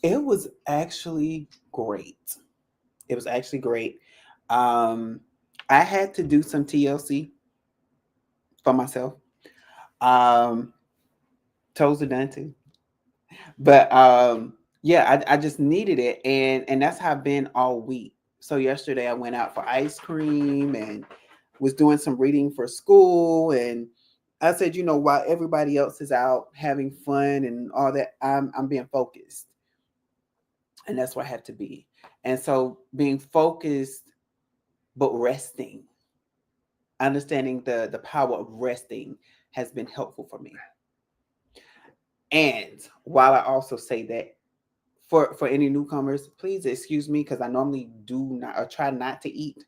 It was actually great. It was actually great. Um, I had to do some TLC for myself. Um, Toes are done too. But yeah, I just needed it, and that's how I've been all week. So yesterday I went out for ice cream and was doing some reading for school, and I said, while everybody else is out having fun and all that, I'm being focused, and that's what I have to be. And so being focused but resting, understanding the power of resting has been helpful for me. And while I also say that for any newcomers, please excuse me because I normally do not or try not to eat,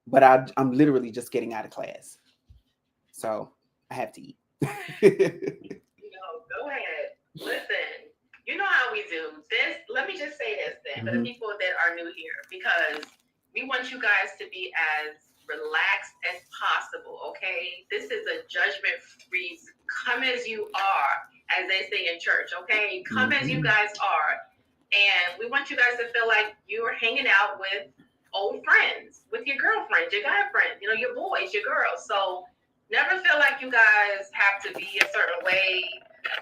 but I'm literally just getting out of class, so I have to eat. No, go ahead. Listen, you know how we do this. Let me just say this then for the Mhm. people that are new here, because we want you guys to be as relaxed as possible, okay? This is a judgment free, come as you are, as they say in church, okay? Come as you Mhm. guys are. And we want you guys to feel like you're hanging out with old friends, with your girlfriends, your guy friends, your boys, your girls. So never feel like you guys have to be a certain way,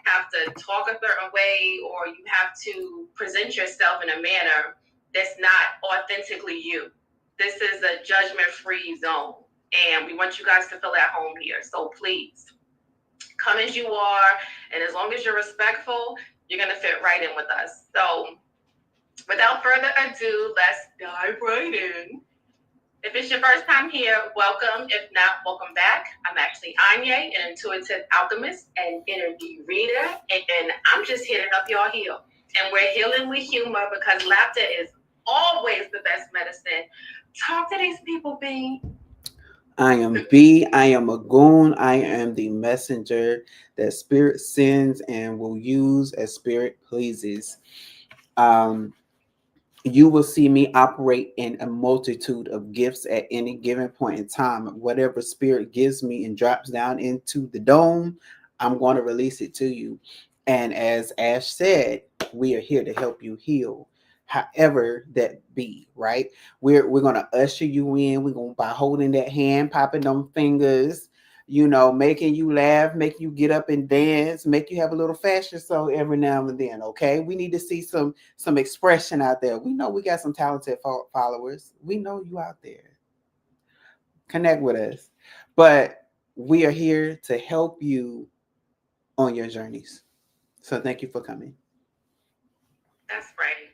have to talk a certain way, or you have to present yourself in a manner that's not authentically you. This is a judgment free zone, and we want you guys to feel at home here. So please come as you are, and as long as you're respectful, you're going to fit right in with us. So without further ado, let's dive right in. If it's your first time here, welcome. If not, welcome back. I'm actually Anya, an intuitive alchemist and energy reader, and I'm just here to help y'all heal. And we're healing with humor because laughter is always the best medicine. Talk to these people, B. I am B. I am a goon. I am the messenger that spirit sends and will use as spirit pleases. Um, you will see me operate in a multitude of gifts at any given point in time. Whatever spirit gives me and drops down into the dome, I'm going to release it to you. And as Ash said, we are here to help you heal, however that be, right? We're gonna usher you in. We're gonna by holding that hand, popping them fingers, making you laugh, make you get up and dance, make you have a little fashion show every now and then. Okay, we need to see some expression out there. We know we got some talented followers. We know you out there. Connect with us, but we are here to help you on your journeys. So thank you for coming. That's right.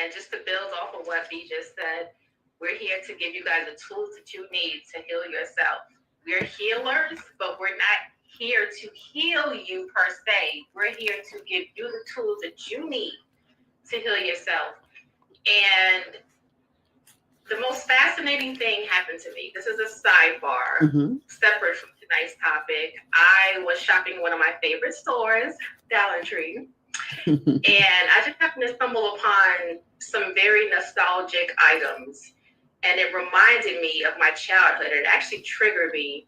And just to build off of what B just said, we're here to give you guys the tools that you need to heal yourself. We're healers, but we're not here to heal you per se. We're here to give you the tools that you need to heal yourself. And the most fascinating thing happened to me. This is a sidebar, Mm-hmm. separate from tonight's topic. I was shopping in one of my favorite stores, Dollar Tree, and I just happened to stumble upon some very nostalgic items. And it reminded me of my childhood. It actually triggered me.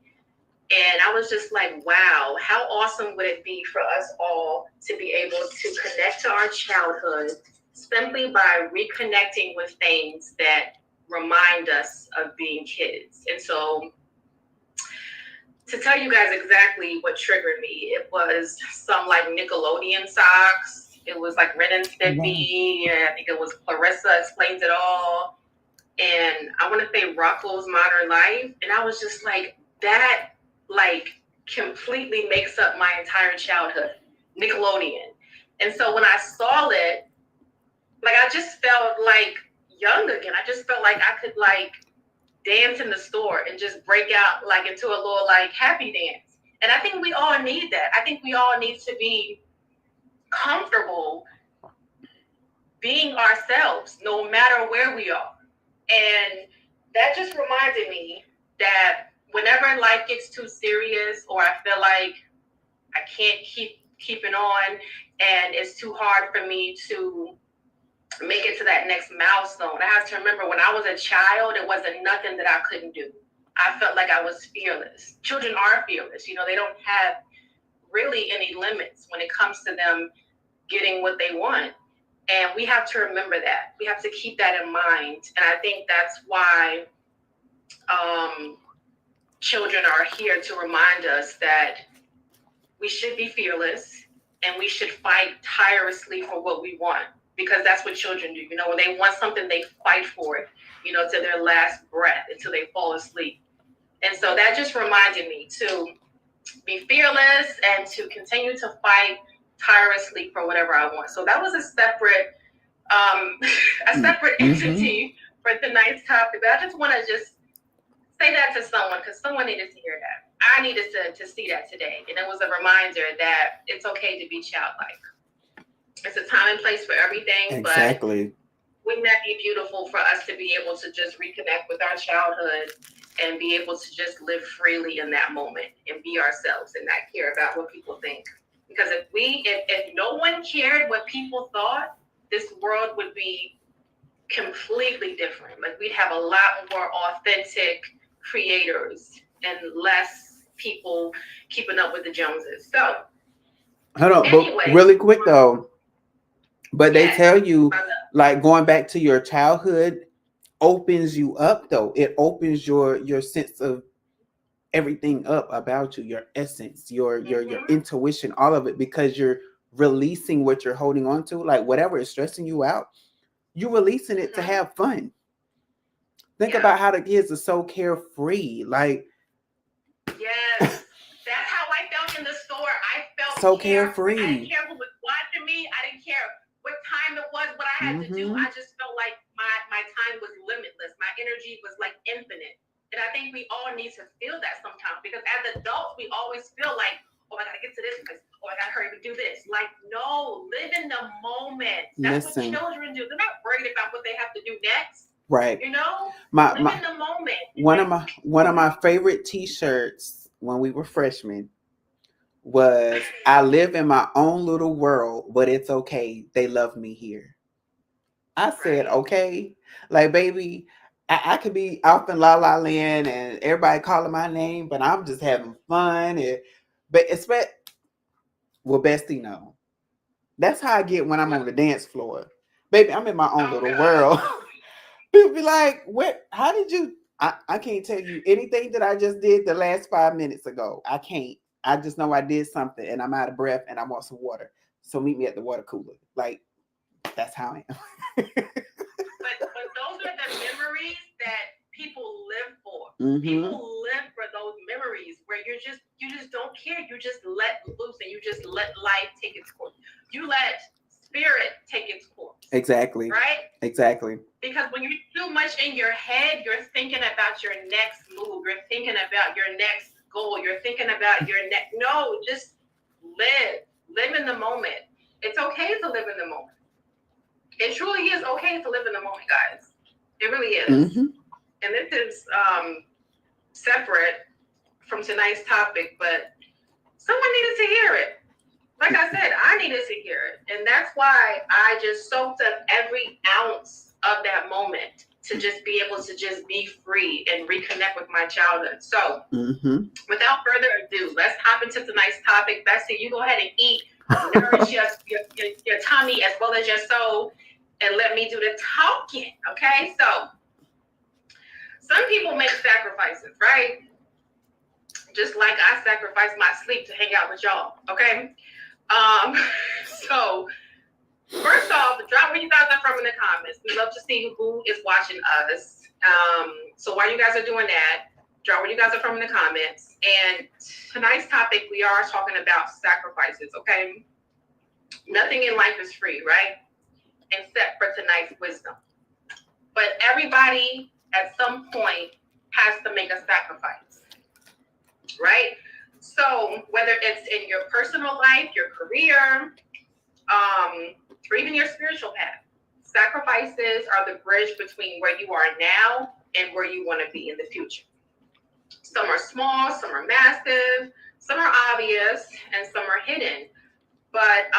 And I was just like, wow, how awesome would it be for us all to be able to connect to our childhood simply by reconnecting with things that remind us of being kids. And so, to tell you guys exactly what triggered me, it was some like Nickelodeon socks. It was like Ren and Wow. Stimpy. And I think it was Clarissa Explains It All. And I want to say Rocco's Modern Life. And I was just like, that like completely makes up my entire childhood. Nickelodeon. And so when I saw it, like I just felt like young again. I just felt like I could like dance in the store and just break out like into a little like happy dance. And I think we all need that. I think we all need to be comfortable being ourselves no matter where we are. And that just reminded me that whenever life gets too serious or I feel like I can't keeping on and it's too hard for me to make it to that next milestone. I have to remember when I was a child, it wasn't nothing that I couldn't do. I felt like I was fearless. Children are fearless. They don't have really any limits when it comes to them getting what they want. And we have to remember that. We have to keep that in mind. And I think that's why children are here to remind us that we should be fearless and we should fight tirelessly for what we want, because that's what children do. You know, when they want something, they fight for it, you know, to their last breath until they fall asleep. And so that just reminded me to be fearless and to continue to fight tirelessly for whatever I want. So that was a separate entity for tonight's topic. But I just want to just say that to someone, because someone needed to hear that. I needed to see that today. And it was a reminder that it's okay to be childlike. It's a time and place for everything. Exactly. But wouldn't that be beautiful for us to be able to just reconnect with our childhood and be able to just live freely in that moment and be ourselves and not care about what people think? Because if no one cared what people thought, this world would be completely different. Like, we'd have a lot more authentic creators and less people keeping up with the Joneses. So, hold on, anyway, but really quick though. But they tell you, like, going back to your childhood opens you up though. It opens your sense of everything up about you, your essence, your intuition, all of it, because you're releasing what you're holding on to. Like, whatever is stressing you out, you're releasing it to have fun. Think about how the kids are so carefree. Like, yes, that's how I felt in the store. I felt so carefree. I didn't care who was watching me. I didn't care what time it was, what I had to do. I just felt like my time was limitless. My energy was like infinite. And I think we all need to feel that sometimes, because as adults, we always feel like, oh, I gotta get to this place. Oh, I gotta hurry and do this. Like, no, live in the moment. That's what children do. They're not worried about what they have to do next. Right. You know? Live in the moment. One of my favorite t-shirts when we were freshmen was, I live in my own little world, but it's okay. They love me here. I said, okay. Like, baby, I could be off in La La Land and everybody calling my name, but I'm just having fun. But well, bestie, no. That's how I get when I'm on the dance floor. Baby, I'm in my own little world. People be like, what? How did you? I can't tell you anything that I just did the last 5 minutes ago. I can't. I just know I did something and I'm out of breath and I want some water. So meet me at the water cooler. Like, that's how I am. But those are the memories that people live for. People live for those memories where you just don't care. You just let loose and you just let life take its course. You let spirit take its course. Exactly. Right? Exactly. Because when you're too much in your head, you're thinking about your next move. You're thinking about your next goal. You're thinking about your next. No, just live. Live in the moment. It's okay to live in the moment. It truly is okay to live in the moment, guys. It really is. And this is separate from tonight's topic, but someone needed to hear it. Like I said, I needed to hear it. And that's why I just soaked up every ounce of that moment to just be able to just be free and reconnect with my childhood. So without further ado, let's hop into tonight's topic. Bessie, you go ahead and eat, nourish your tummy as well as your soul, and let me do the talking, okay? So some people make sacrifices, right? Just like I sacrifice my sleep to hang out with y'all, okay? So first off, drop where you guys are from in the comments. We love to see who is watching us. So while you guys are doing that, drop where you guys are from in the comments. And tonight's topic, we are talking about sacrifices, okay? Nothing in life is free, right? Except for tonight's wisdom. But everybody at some point has to make a sacrifice, right? So whether it's in your personal life, your career, or even your spiritual path, sacrifices are the bridge between where you are now and where you want to be in the future. Some are small, some are massive, some are obvious, and some are hidden. But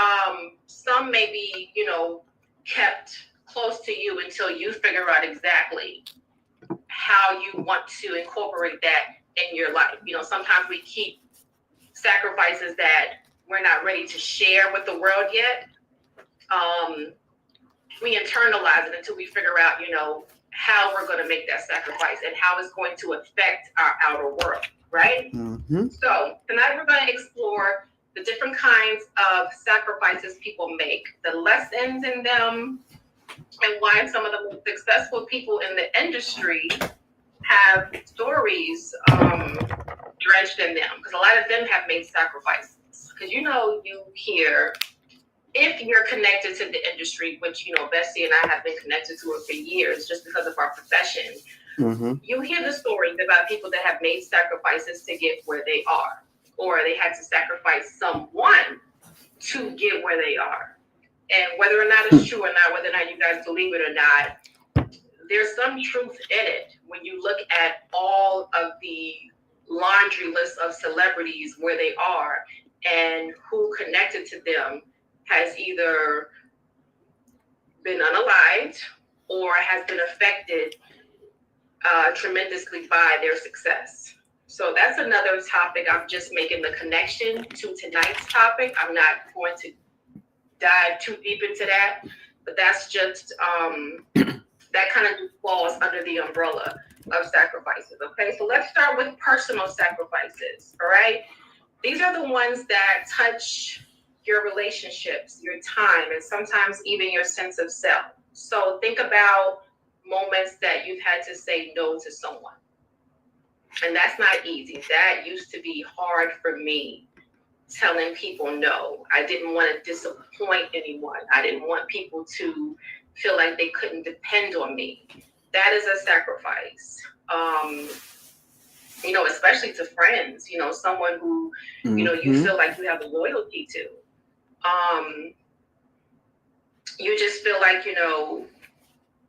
some may be, kept close to you until you figure out exactly how you want to incorporate that in your life. Sometimes we keep sacrifices that we're not ready to share with the world yet. we internalize it until we figure out, you know, how we're going to make that sacrifice and how it's going to affect our outer world, right? Mm-hmm. So tonight we're going to explore the different kinds of sacrifices people make, the lessons in them, and why some of the most successful people in the industry have stories drenched in them, because a lot of them have made sacrifices. Because you know, you hear, if you're connected to the industry, which, you know, Bessie and I have been connected to it for years just because of our profession, you hear the stories about people that have made sacrifices to get where they are, or they had to sacrifice someone to get where they are. And whether or not it's true or not, whether or not you guys believe it or not, there's some truth in it when you look at all of the laundry list of celebrities where they are and who connected to them has either been unalived or has been affected tremendously by their success. So that's another topic. I'm just making the connection to tonight's topic. I'm not going to dive too deep into that, but that's just that kind of falls under the umbrella of sacrifices. Okay, so let's start with personal sacrifices. All right, these are the ones that touch your relationships, your time, and sometimes even your sense of self. So think about moments that you've had to say no to someone. And that's not easy. That used to be hard for me, telling people no. I didn't want to disappoint anyone. I didn't want people to feel like they couldn't depend on me. That is a sacrifice. You know, especially to friends, you know, someone who, you know, you feel like you have a loyalty to. You just feel like, you know,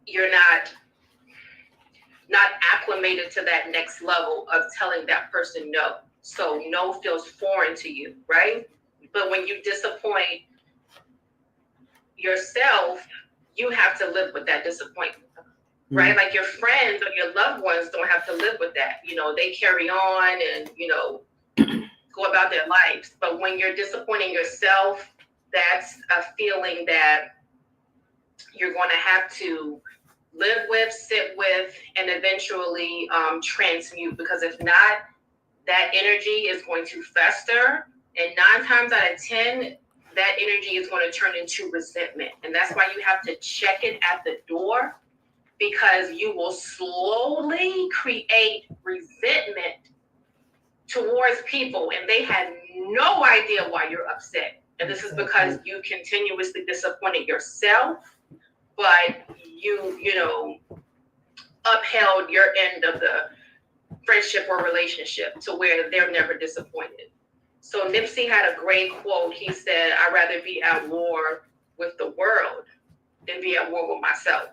you're not acclimated to that next level of telling that person no. So no feels foreign to you, right? But when you disappoint yourself, you have to live with that disappointment, right? Like your friends or your loved ones don't have to live with that. You know, they carry on and, you know, go about their lives. But when you're disappointing yourself, that's a feeling that you're going to have to live with, sit with, and eventually transmute. Because if not, that energy is going to fester. And 9 times out of 10, that energy is going to turn into resentment. And that's why you have to check it at the door, because you will slowly create resentment towards people. And they have no idea why you're upset. And this is because you continuously disappointed yourself, but you know, upheld your end of the friendship or relationship to where they're never disappointed. So Nipsey had a great quote. He said, "I'd rather be at war with the world than be at war with myself."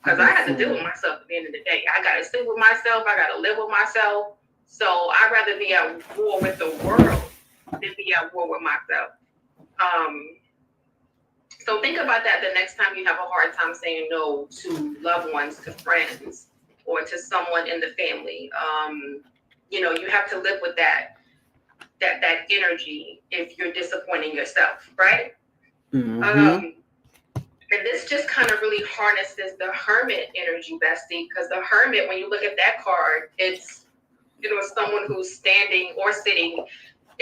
Because I had to deal with myself at the end of the day. I got to sleep with myself. I got to live with myself. So I'd rather be at war with the world than be at war with myself. So think about that the next time you have a hard time saying no to loved ones, to friends, or to someone in the family. You know, you have to live with that energy if you're disappointing yourself, right? And this just kind of really harnesses the hermit energy, Bestie, because the hermit, when you look at that card, it's, you know, someone who's standing or sitting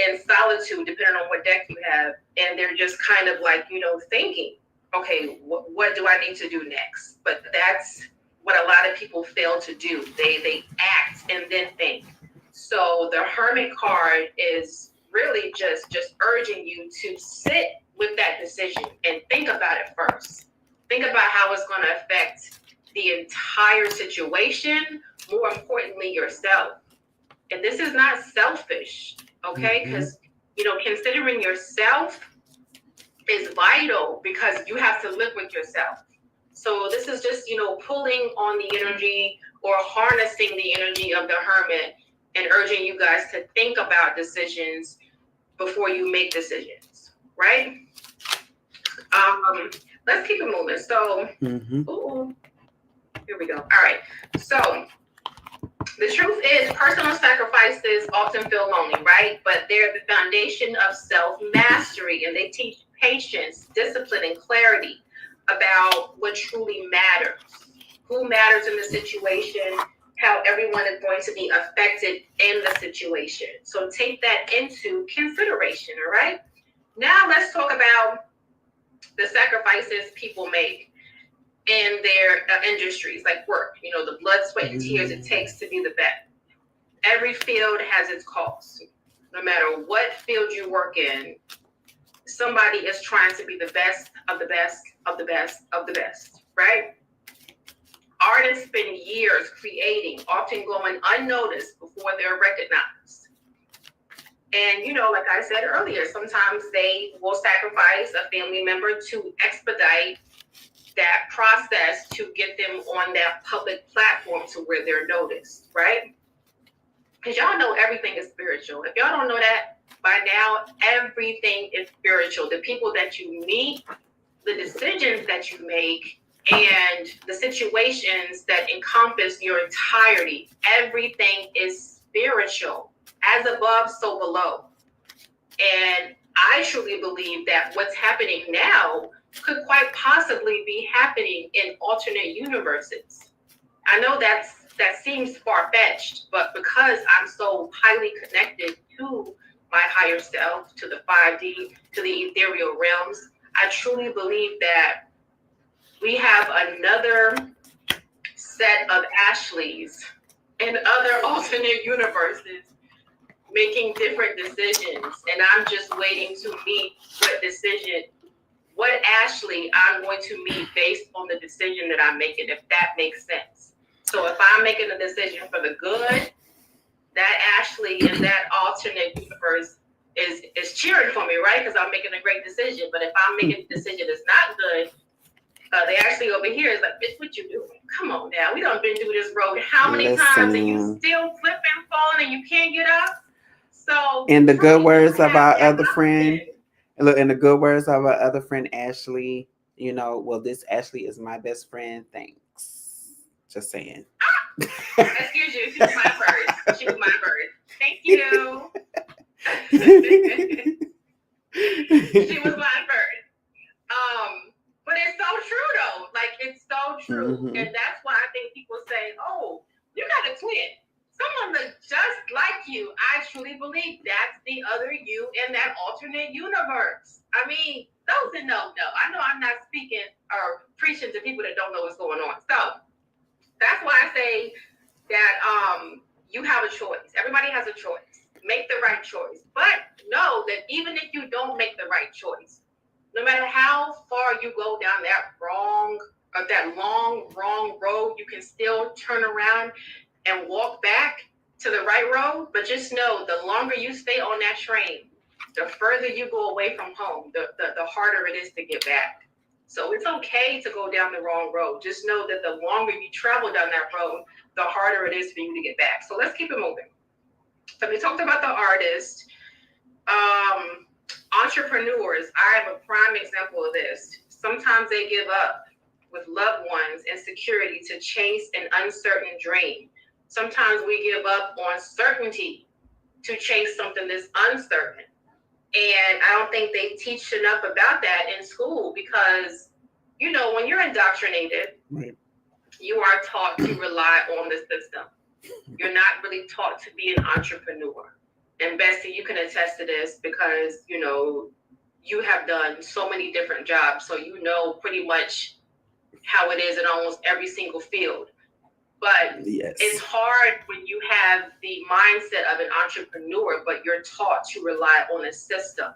in solitude, depending on what deck you have, and they're just kind of like, you know, thinking, okay, what do I need to do next? But that's what a lot of people fail to do. They act and then think. So the hermit card is really just urging you to sit with that decision and think about it first. Think about how it's going to affect the entire situation, more importantly, yourself. And this is not selfish, okay? Because, you know, considering yourself is vital, because you have to live with yourself. So this is just, you know, pulling on the energy or harnessing the energy of the hermit and urging you guys to think about decisions before you make decisions, right? Let's keep it moving. So, here we go. All right. So the truth is, personal sacrifices often feel lonely, right? But they're the foundation of self-mastery, and they teach patience, discipline, and clarity. about what truly matters, who matters in the situation, how everyone is going to be affected in the situation. So take that into consideration, all right? Now let's talk about the sacrifices people make in their industries, like work, the blood, sweat, and tears it takes to be the best. Every field has its cost. No matter what field you work in, somebody is trying to be the best of the best of the best of the best, right? Artists spend years creating, often going unnoticed before they're recognized. And, like I said earlier, sometimes they will sacrifice a family member to expedite that process to get them on that public platform to where they're noticed, right? Because y'all know everything is spiritual. If y'all don't know that by now, everything is spiritual. The people that you meet, the decisions that you make, and the situations that encompass your entirety, everything is spiritual. As above, so below. And I truly believe that what's happening now could quite possibly be happening in alternate universes. I know that seems far-fetched, but because I'm so highly connected to my higher self, to the 5D, to the ethereal realms, I truly believe that we have another set of Ashleys in other alternate universes making different decisions, and I'm just waiting to meet what Ashley I'm going to meet based on the decision that I'm making, if that makes sense. So if I'm making a decision for the good, that Ashley in that alternate universe is cheering for me, right? Because I'm making a great decision. But if I'm making a decision that's not good, the Ashley over here is like, bitch, what you doing? Come on now. We done been through this road how many times, and you still flipping, falling, and you can't get up? So in the good words of our other friend, look, in the good words of our other friend Ashley, well, this Ashley is my best friend. Thanks. Just saying. Excuse you, she was my bird. She was my bird. Thank you. She was my bird. But it's so true though. Like, it's so true. Mm-hmm. And that's why I think people say, oh, you got a twin. Someone that's just like you. I truly believe that's the other you in that alternate universe. I mean, those that know. I know I'm not speaking or preaching to people that don't know what's going on. So that's why I say that you have a choice. Everybody has a choice. Make the right choice. But know that even if you don't make the right choice, no matter how far you go down that long, wrong road, you can still turn around and walk back to the right road. But just know, the longer you stay on that train, the further you go away from home, the harder it is to get back. So it's okay to go down the wrong road. Just know that the longer you travel down that road, the harder it is for you to get back. So let's keep it moving. So we talked about the artist. Entrepreneurs, I have a prime example of this. Sometimes they give up with loved ones and security to chase an uncertain dream. Sometimes we give up on certainty to chase something that's uncertain. And I don't think they teach enough about that in school because, when you're indoctrinated, right, you are taught to rely on the system. You're not really taught to be an entrepreneur. And Bessie, you can attest to this because, you have done so many different jobs. So you know pretty much how it is in almost every single field. But yes, it's hard when you have the mindset of an entrepreneur, but you're taught to rely on a system.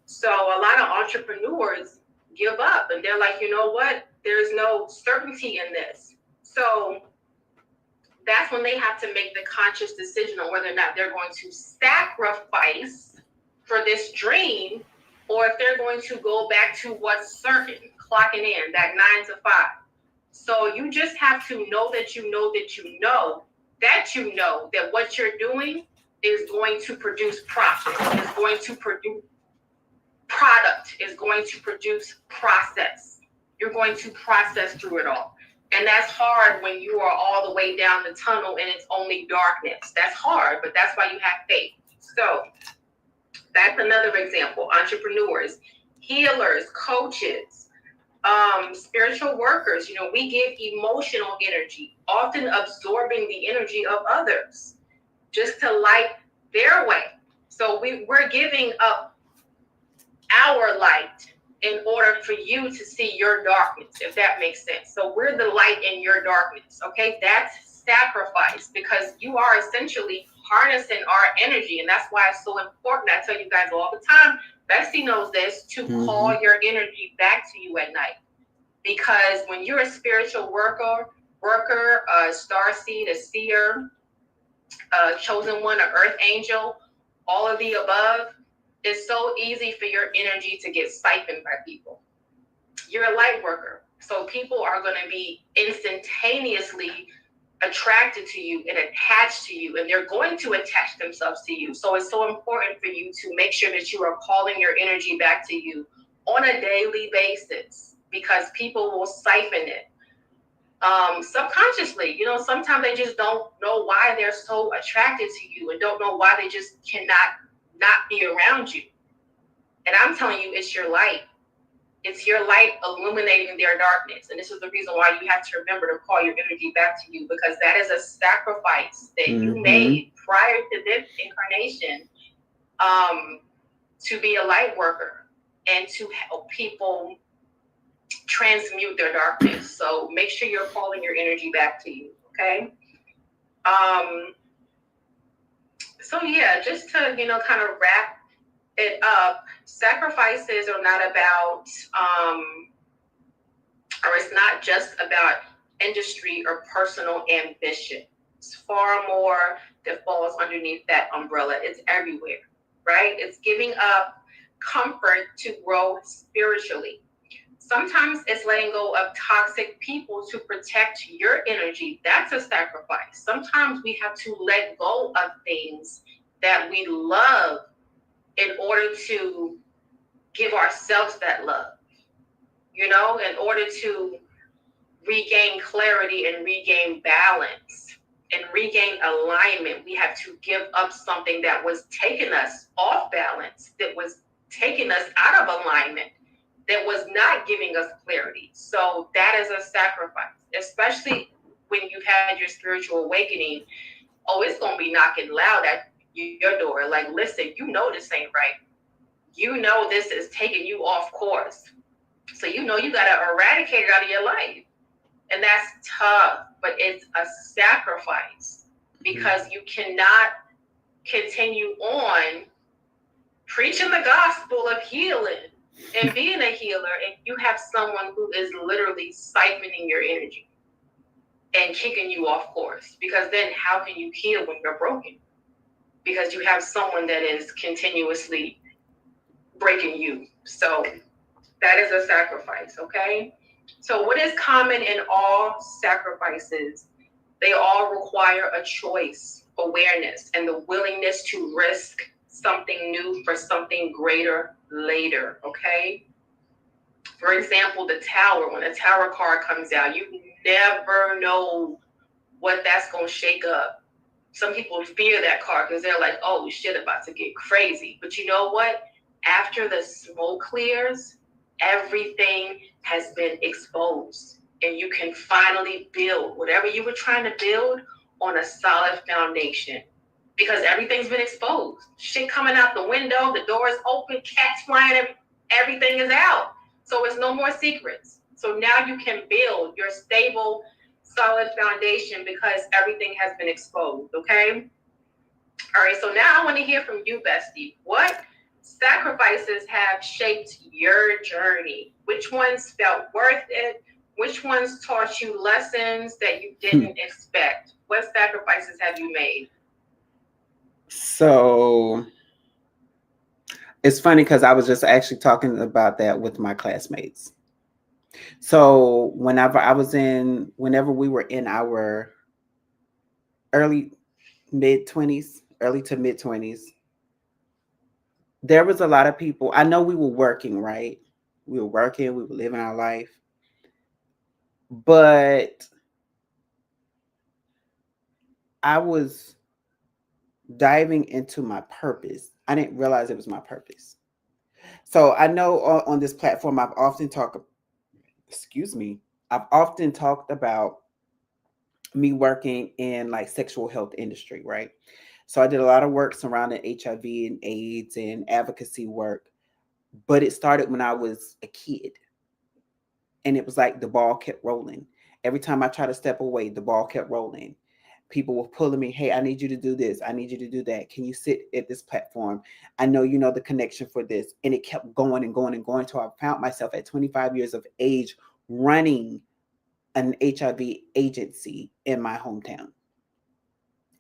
So a lot of entrepreneurs give up and they're like, you know what? There's no certainty in this. So that's when they have to make the conscious decision on whether or not they're going to sacrifice for this dream or if they're going to go back to what's certain, clocking in, that 9 to 5. So you just have to know that you know that you know that you know that what you're doing is going to produce profit, is going to produce product, is going to produce process. You're going to process through it all. And that's hard when you are all the way down the tunnel and it's only darkness. That's hard, but that's why you have faith. So that's another example. Entrepreneurs, healers, coaches, Spiritual workers, we give emotional energy, often absorbing the energy of others just to light their way. So we're giving up our light in order for you to see your darkness, if that makes sense. So we're the light in your darkness, okay? That's sacrifice, because you are essentially harnessing our energy. And that's why it's so important. I tell you guys all the time, Bessie knows this, to call your energy back to you at night. Because when you're a spiritual worker, a star seed, a seer, a chosen one, an earth angel, all of the above, it's so easy for your energy to get siphoned by people. You're a light worker. So people are going to be instantaneously attracted to you and attached to you, and they're going to attach themselves to you. So it's so important for you to make sure that you are calling your energy back to you on a daily basis, because people will siphon it subconsciously. Sometimes they just don't know why they're so attracted to you, and don't know why they just cannot not be around you. And I'm telling you, it's your light. It's your light illuminating their darkness. And this is the reason why you have to remember to call your energy back to you, because that is a sacrifice that you made prior to this incarnation, to be a light worker and to help people transmute their darkness. So make sure you're calling your energy back to you, okay? So yeah, just to, kind of wrap it up, sacrifices are not about, or it's not just about industry or personal ambition. It's far more that falls underneath that umbrella. It's everywhere, right? It's giving up comfort to grow spiritually. Sometimes it's letting go of toxic people to protect your energy. That's a sacrifice. Sometimes we have to let go of things that we love in order to give ourselves that love, in order to regain clarity and regain balance and regain alignment. We have to give up something that was taking us off balance, that was taking us out of alignment, that was not giving us clarity. So that is a sacrifice, especially when you've had your spiritual awakening. Oh, it's going to be knocking loud at your door. Like, listen, this ain't right. This is taking you off course. So you got to eradicate it out of your life. And that's tough, but it's a sacrifice, because you cannot continue on preaching the gospel of healing and being a healer, and you have someone who is literally siphoning your energy and kicking you off course. Because then how can you heal when you're broken? Because you have someone that is continuously breaking you. So that is a sacrifice, okay? So what is common in all sacrifices? They all require a choice, awareness, and the willingness to risk something new for something greater later, okay? For example, the tower, when a tower card comes out, you never know what that's going to shake up. Some people fear that card because they're like, oh, shit, about to get crazy. But you know what? After the smoke clears, everything has been exposed, and you can finally build whatever you were trying to build on a solid foundation, because everything's been exposed. Shit coming out the window, the doors open, cats flying, everything is out. So it's no more secrets. So now you can build your stable, solid foundation because everything has been exposed, okay? All right, so now I want to hear from you, Bestie. What sacrifices have shaped your journey? Which ones felt worth it? Which ones taught you lessons that you didn't expect? What sacrifices have you made? So it's funny because I was just actually talking about that with my classmates. So whenever we were in our early to mid 20s, there was a lot of people. I know we were working, right? We were living our life. But I was diving into my purpose. I didn't realize it was my purpose. So I know on this platform, I've often talked excuse me, I've often talked about me working in like sexual health industry, right? So I did a lot of work surrounding HIV and AIDS and advocacy work, but it started when I was a kid. And it was like the ball kept rolling. Every time I tried to step away, the ball kept rolling. People were pulling me, hey, I need you to do this. I need you to do that. Can you sit at this platform? I know you know the connection for this. And it kept going and going and going until I found myself at 25 years of age running an HIV agency in my hometown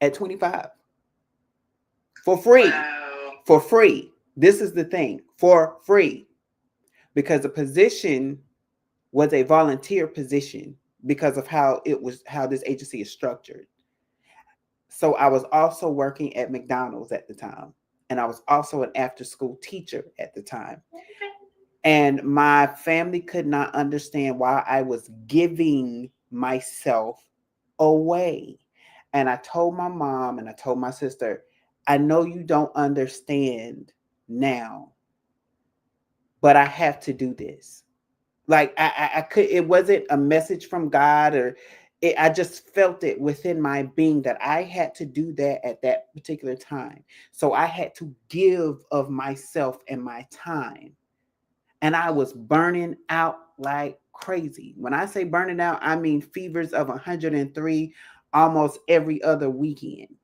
at 25 for free. Wow. For free. This is the thing, for free, because the position was a volunteer position because of how this agency is structured. So I was also working at McDonald's at the time, and I was also an after school teacher at the time. And my family could not understand why I was giving myself away. And I told my mom and I told my sister, I know you don't understand now, but I have to do this. Like I could, it wasn't a message from God or I just felt it within my being that I had to do that at that particular time. So I had to give of myself and my time. And I was burning out like crazy. When I say burning out, I mean fevers of 103 almost every other weekend.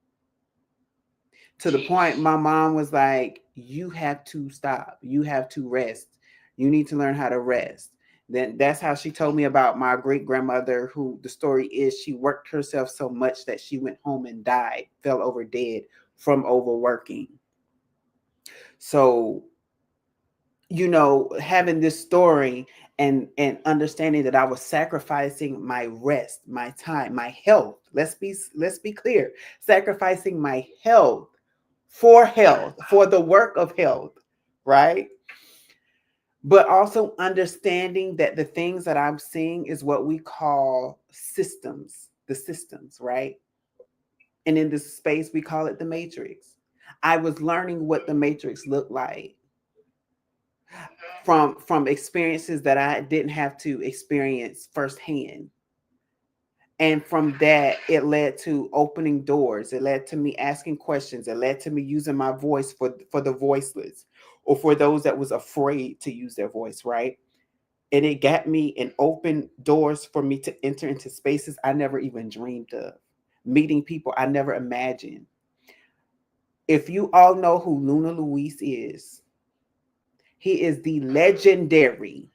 To the point my mom was like, you have to stop. You have to rest. You need to learn how to rest. Then that's how she told me about my great grandmother, who the story is she worked herself so much that she went home and died, fell over dead from overworking. So, having this story and understanding that I was sacrificing my rest, my time, my health. Let's be clear. Sacrificing my health, for the work of health, right? But also understanding that the things that I'm seeing is what we call systems, the systems, right? And in this space, we call it the matrix. I was learning what the matrix looked like from experiences that I didn't have to experience firsthand. And from that, it led to opening doors. It led to me asking questions. It led to me using my voice for the voiceless, or for those that was afraid to use their voice, right? And it got me and opened doors for me to enter into spaces I never even dreamed of, meeting people I never imagined. If you all know who Luna Luis is, he is the legendary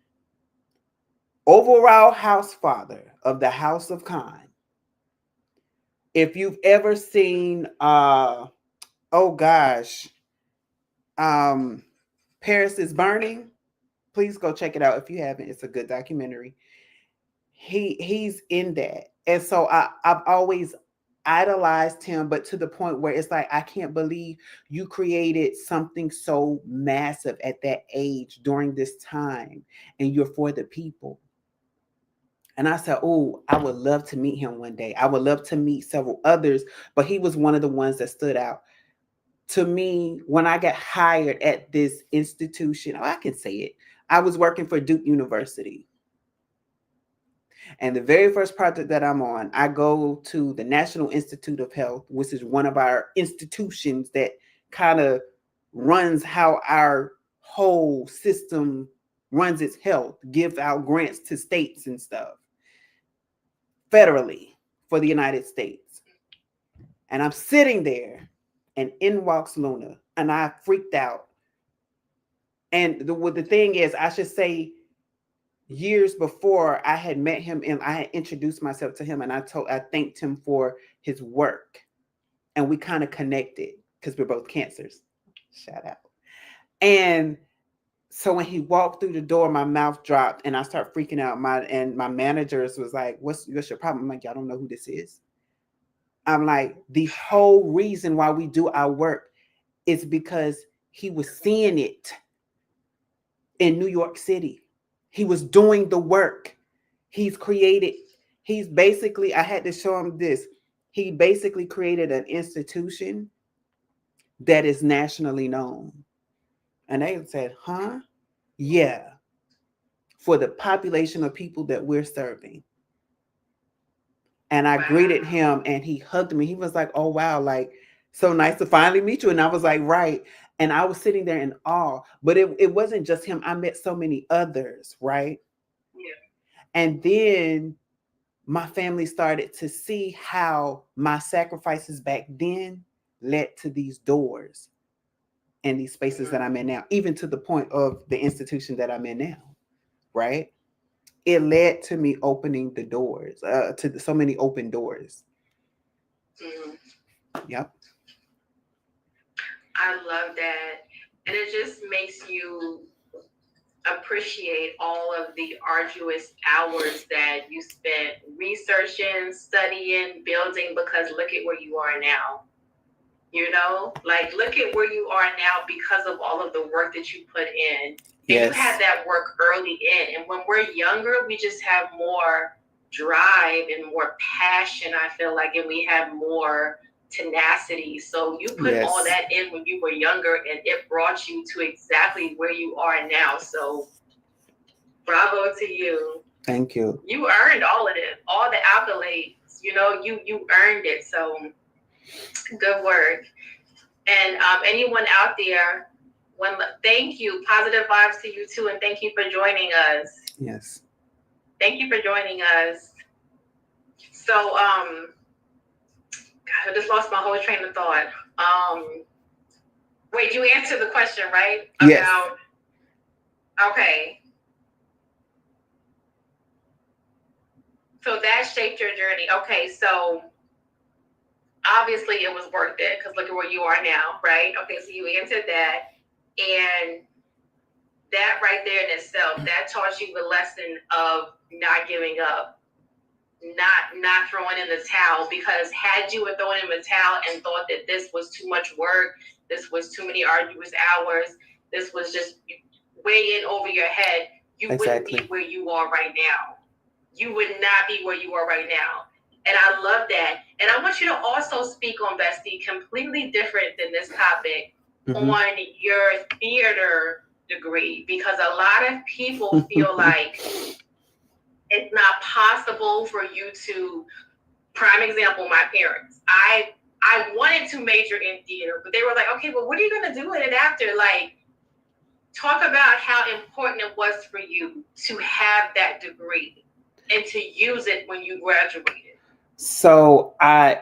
overall house father of the House of Khan. If you've ever seen oh gosh, um Paris is Burning, please go check it out if you haven't. It's a good documentary. He's in that. And so I've always idolized him, but to the point where it's like I can't believe you created something so massive at that age during this time, and you're for the people. And I said, oh, I would love to meet him one day. I would love to meet several others, but he was one of the ones that stood out to me when I got hired at this institution. Oh, I can say it. I was working for Duke University. And the very first project that I'm on, I go to the National Institute of Health, which is one of our institutions that kind of runs how our whole system runs its health, gives out grants to states and stuff federally for the United States. And I'm sitting there and in walks Luna, and I freaked out. And the thing is, I should say, years before I had met him and I had introduced myself to him, and I thanked him for his work, and we kind of connected because we're both cancers. Shout out. And so when he walked through the door, my mouth dropped and I started freaking out. My managers was like, what's your problem? I'm like, y'all don't know who this is? I'm like, the whole reason why we do our work is because he was seeing it in New York City. He was doing the work. He's basically, I had to show him this. He basically created an institution that is nationally known. And they said, huh? Yeah. for the population of people that we're serving. And I greeted Wow. him and he hugged me. He was like, oh, wow, like, so nice to finally meet you. And I was like, right. And I was sitting there in awe. But it wasn't just him. I met so many others, right? Yeah. And then my family started to see how my sacrifices back then led to these doors and these spaces that I'm in now, even to the point of the institution that I'm in now, right? It led to me opening the doors, so many open doors. Mm. Yep. I love that. And it just makes you appreciate all of the arduous hours that you spent researching, studying, building, because look at where you are now. You know, like look at where you are now because of all of the work that you put in. And you had Yes. that work early in. And when we're younger, we just have more drive and more passion, I feel like, and we have more tenacity. So you put all Yes. that in when you were younger and it brought you to exactly where you are now. So bravo to you. Thank you. You earned all of it, all the accolades. You know, you earned it. So good work. And anyone out there, thank you. Positive vibes to you too, and thank you for joining us. Yes. Thank you for joining us. So, God, I just lost my whole train of thought. Wait, you answered the question, right? Yes. About okay. So that shaped your journey. Okay, so obviously it was worth it because look at where you are now, right? Okay, so you answered that, and that right there in itself, that taught you the lesson of not giving up, not throwing in the towel. Because had you were throwing in the towel and thought that this was too much work, this was too many arduous hours, this was just way in over your head, you wouldn't be Exactly. where you are right now. You would not be where you are right now. And I love that. And I want you to also speak on, Bestie, completely different than this topic, Mhm. on your theater degree, because a lot of people feel like it's not possible for you to, prime example, my parents. I wanted to major in theater, but they were like, okay, well, what are you going to do with it after? Like, talk about how important it was for you to have that degree and to use it when you graduated. So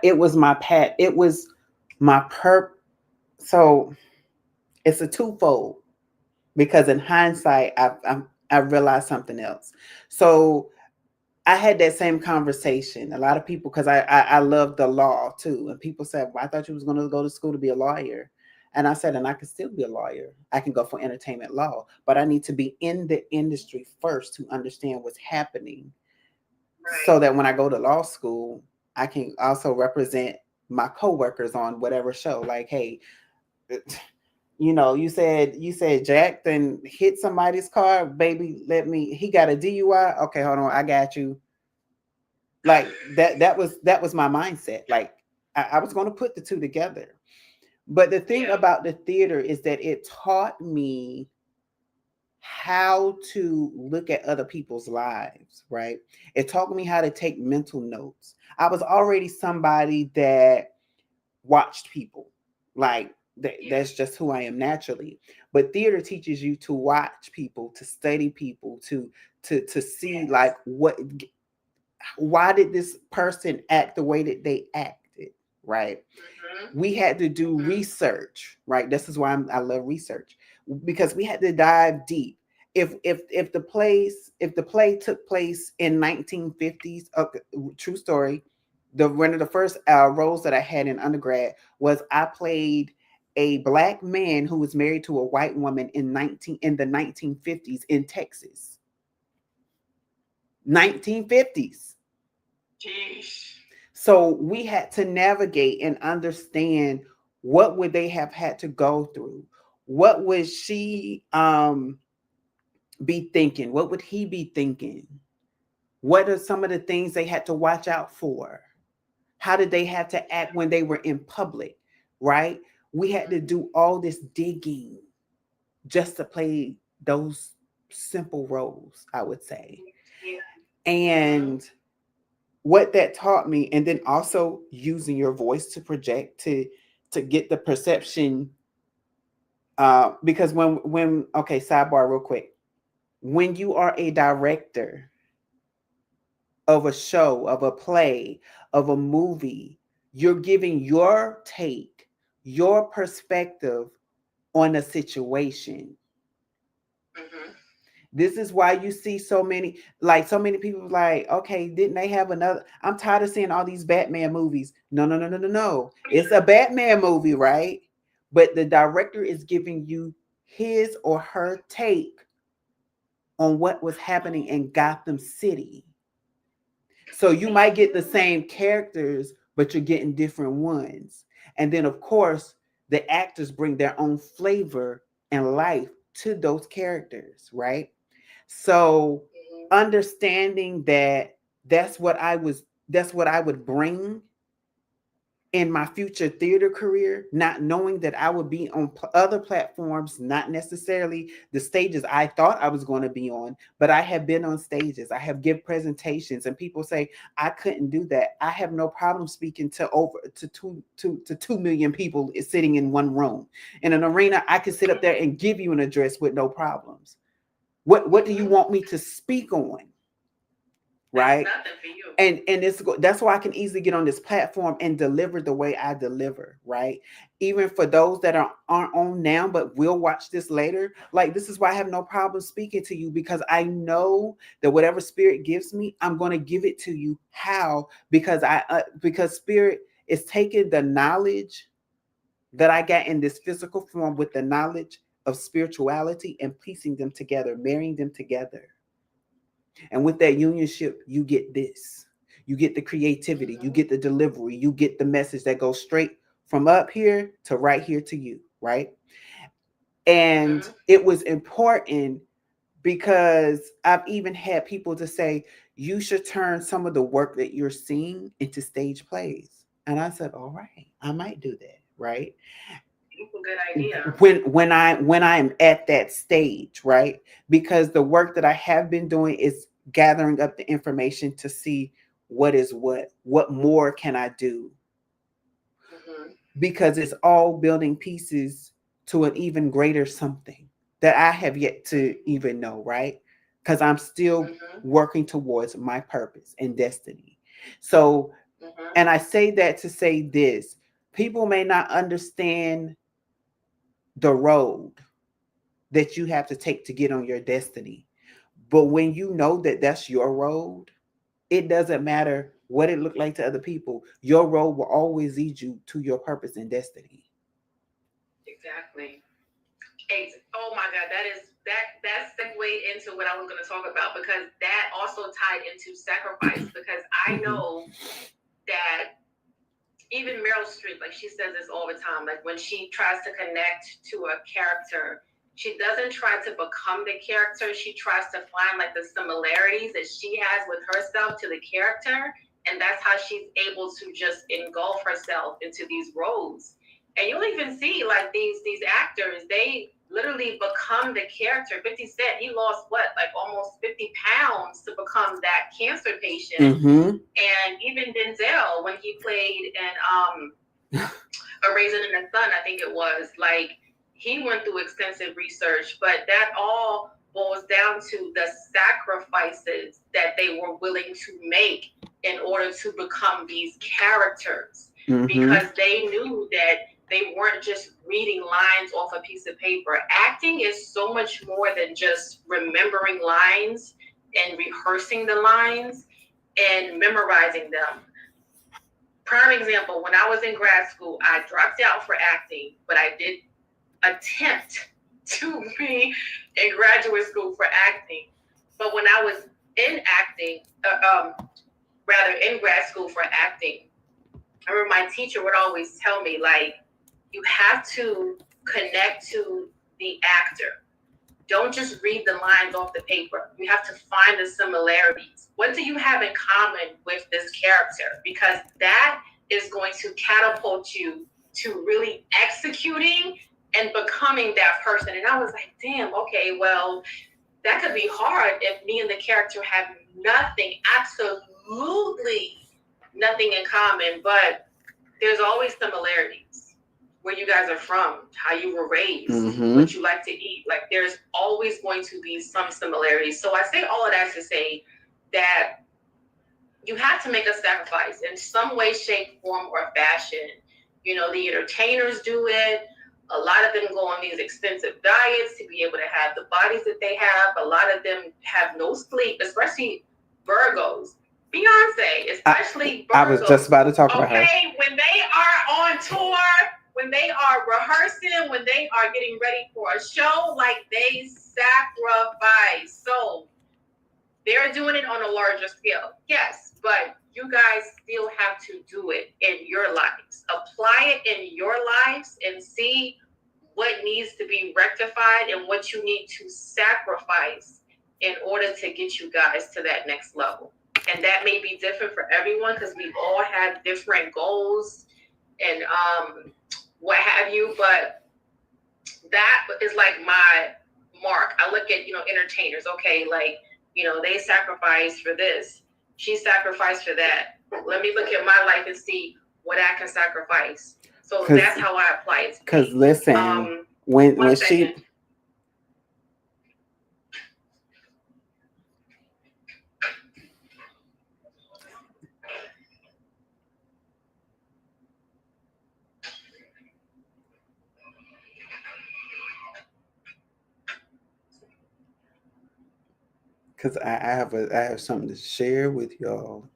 it was my pet. It was my So it's a twofold, because in hindsight, I realized something else. So I had that same conversation. A lot of people, because I love the law too, and people said, "Well, I thought you was going to go to school to be a lawyer," and I said, "And I can still be a lawyer. I can go for entertainment law, but I need to be in the industry first to understand what's happening, so Right. that when I go to law school, I can also represent my coworkers on whatever show. Like, hey, you said Jack then hit somebody's car, baby. He got a DUI. Okay, hold on, I got you. Like that was my mindset. Like I was going to put the two together. But the thing Yeah. about the theater is that it taught me how to look at other people's lives, right? It taught me how to take mental notes. I was already somebody that watched people. Like Yeah. that's just who I am naturally. But theater teaches you to watch people, to study people, to see Yes. like why did this person act the way that they acted, right? Mm-hmm. We had to do Mm-hmm. research, right? This is why I love research, because we had to dive deep. If the play took place in 1950s, true story. One of the first roles that I had in undergrad was I played a black man who was married to a white woman in the 1950s in Texas. 1950s. Jeez. So we had to navigate and understand what would they have had to go through. What would she be thinking? What would he be thinking? What are some of the things they had to watch out for? How did they have to act when they were in public? Right? We had to do all this digging just to play those simple roles, I would say. Yeah. Mm-hmm. And what that taught me, and then also using your voice to project to get the perception. Because when okay, sidebar real quick. When you are a director of a show, of a play, of a movie, you're giving your take, your perspective on a situation. Mm-hmm. This is why you see so many, like so many people like, okay, didn't they have another? I'm tired of seeing all these Batman movies. No, no, no, no, no, no. It's a Batman movie, right? But the director is giving you his or her take on what was happening in Gotham City. So you might get the same characters, but you're getting different ones. And then, of course, the actors bring their own flavor and life to those characters, right? So Mm-hmm. understanding that that's what I would bring in my future theater career, not knowing that I would be on other platforms, not necessarily the stages I thought I was going to be on, but I have been on stages. I have give presentations, and people say I couldn't do that. I have no problem speaking to over to 2 million people sitting in one room. In an arena, I could sit up there and give you an address with no problems. What do you Mm-hmm. want me to speak on? That's Right? nothing for you. And that's why I can easily get on this platform and deliver the way I deliver, right? Even for those that aren't on now but will watch this later, like this is why I have no problem speaking to you, because I know that whatever spirit gives me, I'm going to give it to you. How? Because because spirit is taking the knowledge that I got in this physical form with the knowledge of spirituality and piecing them together, marrying them together. And with that unionship, you get this. You get the creativity, you Mm-hmm. get the delivery, you get the message that goes straight from up here to right here to you, right? And Mm-hmm. it was important because I've even had people to say, you should turn some of the work that you're seeing into stage plays. And I said, all right, I might do that, right? It's a good idea. When I'm at that stage, right? Because the work that I have been doing is gathering up the information to see what is what more can I do, Mm-hmm. because it's all building pieces to an even greater something that I have yet to even know, right? Because I'm still Mm-hmm. working towards my purpose and destiny. So, Mm-hmm. and I say that to say this: people may not understand the road that you have to take to get on your destiny. But when you know that that's your road, it doesn't matter what it looked like to other people. Your road will always lead you to your purpose and destiny. Exactly. Oh my God, that segued into what I was going to talk about, because that also tied into sacrifice. Because I Mhm. know that even Meryl Streep, like she says this all the time, like when she tries to connect to a character, she doesn't try to become the character. She tries to find like the similarities that she has with herself to the character. And that's how she's able to just engulf herself into these roles. And you'll even see like these actors, they literally become the character. 50 Cent, he lost what, like almost 50 pounds to become that cancer patient. Mhm. And even Denzel, when he played in A Raisin in the Sun, I think it was, like, he went through extensive research, but that all boils down to the sacrifices that they were willing to make in order to become these characters, Mhm. because they knew that they weren't just reading lines off a piece of paper. Acting is so much more than just remembering lines and rehearsing the lines and memorizing them. Prime example, when I was in grad school, I dropped out for acting, but I did attempt to be in graduate school for acting. But when I was in acting, rather in grad school for acting, I remember my teacher would always tell me, like, you have to connect to the actor. Don't just read the lines off the paper. You have to find the similarities. What do you have in common with this character? Because that is going to catapult you to really executing and becoming that person. And I was like, damn, okay, well, that could be hard if me and the character have nothing, absolutely nothing in common, but there's always similarities. Where you guys are from, how you were raised, what you like to eat. Like there's always going to be some similarities. So I say all of that to say that you have to make a sacrifice in some way, shape, form, or fashion. You know, the entertainers do it. A lot of them go on these expensive diets to be able to have the bodies that they have. A lot of them have no sleep, especially Virgos. Beyonce, especially Virgos. I was just about to talk about her. Okay, when they are on tour, when they are rehearsing, when they are getting ready for a show, like they sacrifice. So they're doing it on a larger scale. Yes, but you guys still have to do it in your lives. Apply it in your lives and see what needs to be rectified and what you need to sacrifice in order to get you guys to that next level. And that may be different for everyone because we all have different goals and what have you, but that is like my mark. I look at, entertainers, okay, like, they sacrificed for this. She sacrificed for that. Let me look at my life and see what I can sacrifice. So that's how I apply it. Because listen, when she... Because I have something to share with y'all.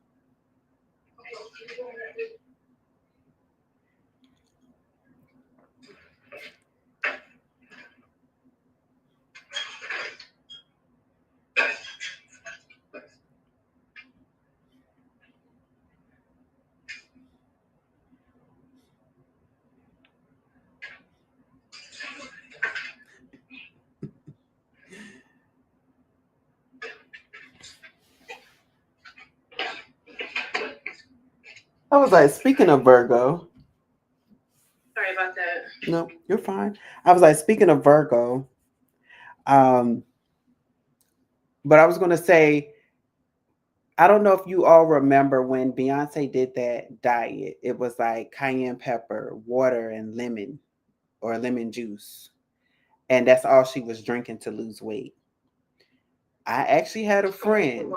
I was like, speaking of Virgo. Sorry about that. No, you're fine. I was like, speaking of Virgo, but I was gonna say, I don't know if you all remember when Beyonce did that diet. It was like cayenne pepper, water, and lemon or lemon juice. And that's all she was drinking to lose weight. I actually had a friend.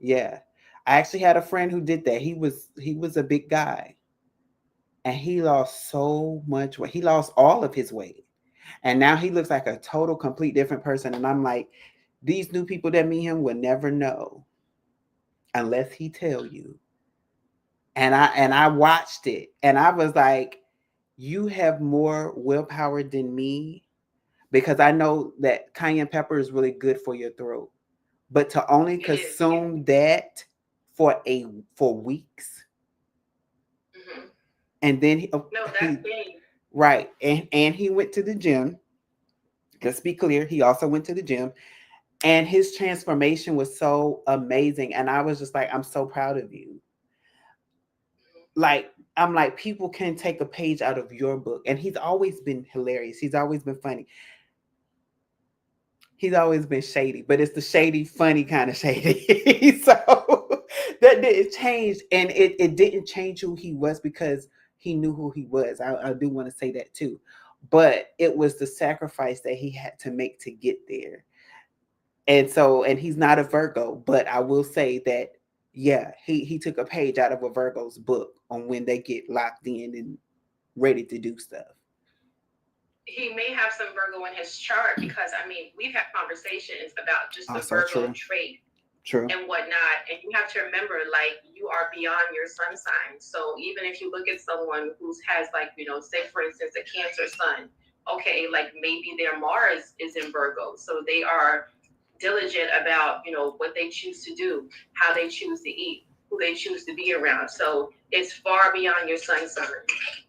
Yeah. I actually had a friend who did that. He was a big guy. And he lost so much weight. He lost all of his weight. And now he looks like a total, complete different person. And I'm like, these new people that meet him will never know unless he tell you. And I watched it. And I was like, you have more willpower than me, because I know that cayenne pepper is really good for your throat. But to only consume that for weeks. Mm-hmm. And then right. And he went to the gym. Let's be clear, he also went to the gym. And his transformation was so amazing. And I was just like, I'm so proud of you. Like, I'm like, people can take a page out of your book. And he's always been hilarious. He's always been funny. He's always been shady, but it's the shady, funny kind of shady. So that didn't change. And it didn't change who he was because he knew who he was. I do want to say that too. But it was the sacrifice that he had to make to get there. And he's not a Virgo, but I will say that, yeah, he took a page out of a Virgo's book on when they get locked in and ready to do stuff. He may have some Virgo in his chart because, we've had conversations about just the Virgo trait and whatnot. And you have to remember, like, you are beyond your sun sign. So even if you look at someone who has, like, say, for instance, a Cancer sun, okay, like maybe their Mars is in Virgo. So they are diligent about, what they choose to do, how they choose to eat, who they choose to be around. So it's far beyond your sun sign.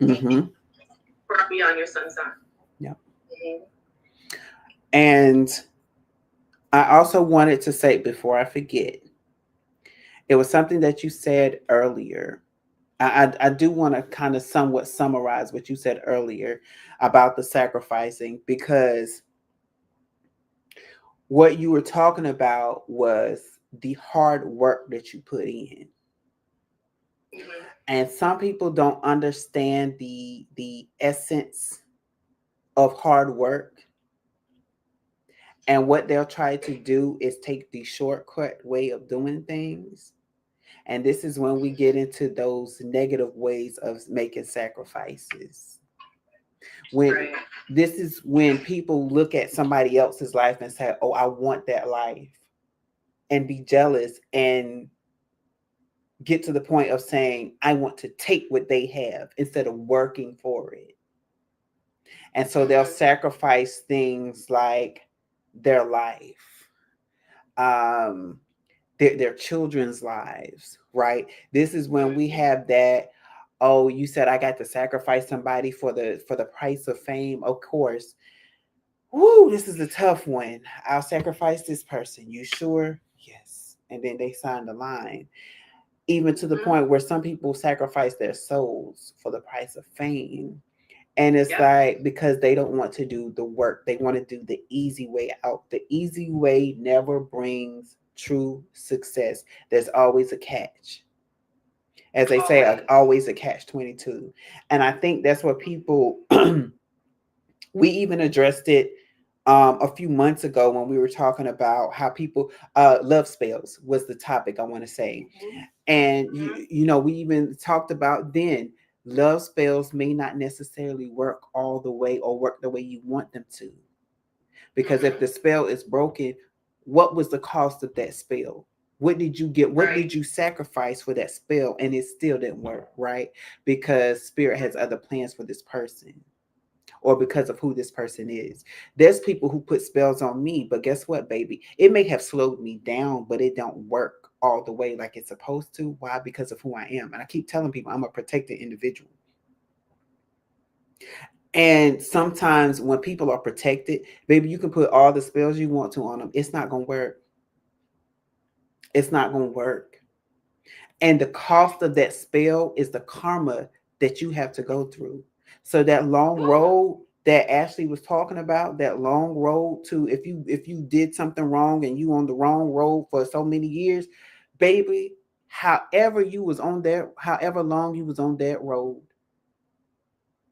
Mm-hmm. Far beyond your sun sign. Yeah. Mm-hmm. And I also wanted to say, before I forget, it was something that you said earlier. I do want to kind of somewhat summarize what you said earlier about the sacrificing, because what you were talking about was the hard work that you put in. Mhm. And some people don't understand the essence of hard work. And what they'll try to do is take the shortcut way of doing things. And this is when we get into those negative ways of making sacrifices. When Right. this is when people look at somebody else's life and say, "Oh, I want that life," and be jealous and get to the point of saying, "I want to take what they have," instead of working for it. And so they'll Mhm. sacrifice things like their life, um, their children's lives, right? This is when we Mhm. have that. Oh, you said I got to sacrifice somebody for the price of fame. Of course. Woo, this is a tough one. I'll sacrifice this person. You sure? Yes. And then they sign the line. Even to the Mhm. point where some people sacrifice their souls for the price of fame. And it's Yep. like because they don't want to do the work, they want to do the easy way out. The easy way never brings true success. There's always a catch. As they say, Always. always a catch 22. And I think that's what people, we even addressed it a few months ago when we were talking about how people, love spells was the topic I want to say. Mhm. And Mhm. we even talked about then love spells may not necessarily work all the way or work the way you want them to. Because if Mhm. the spell is broken, what was the cost of that spell? What did you get? What did Right. you sacrifice for that spell? And it still didn't work, right? Because spirit has other plans for this person or because of who this person is. There's people who put spells on me, but guess what, baby? It may have slowed me down, but it don't work all the way like it's supposed to. Why? Because of who I am. And I keep telling people I'm a protected individual. And sometimes when people are protected, baby, you can put all the spells you want to on them. It's not gonna work. It's not gonna work. And the cost of that spell is the karma that you have to go through. So that long Woo. road that Ashley was talking about, that long road to if you did something wrong and you on the wrong road for so many years, baby, however long you was on that road,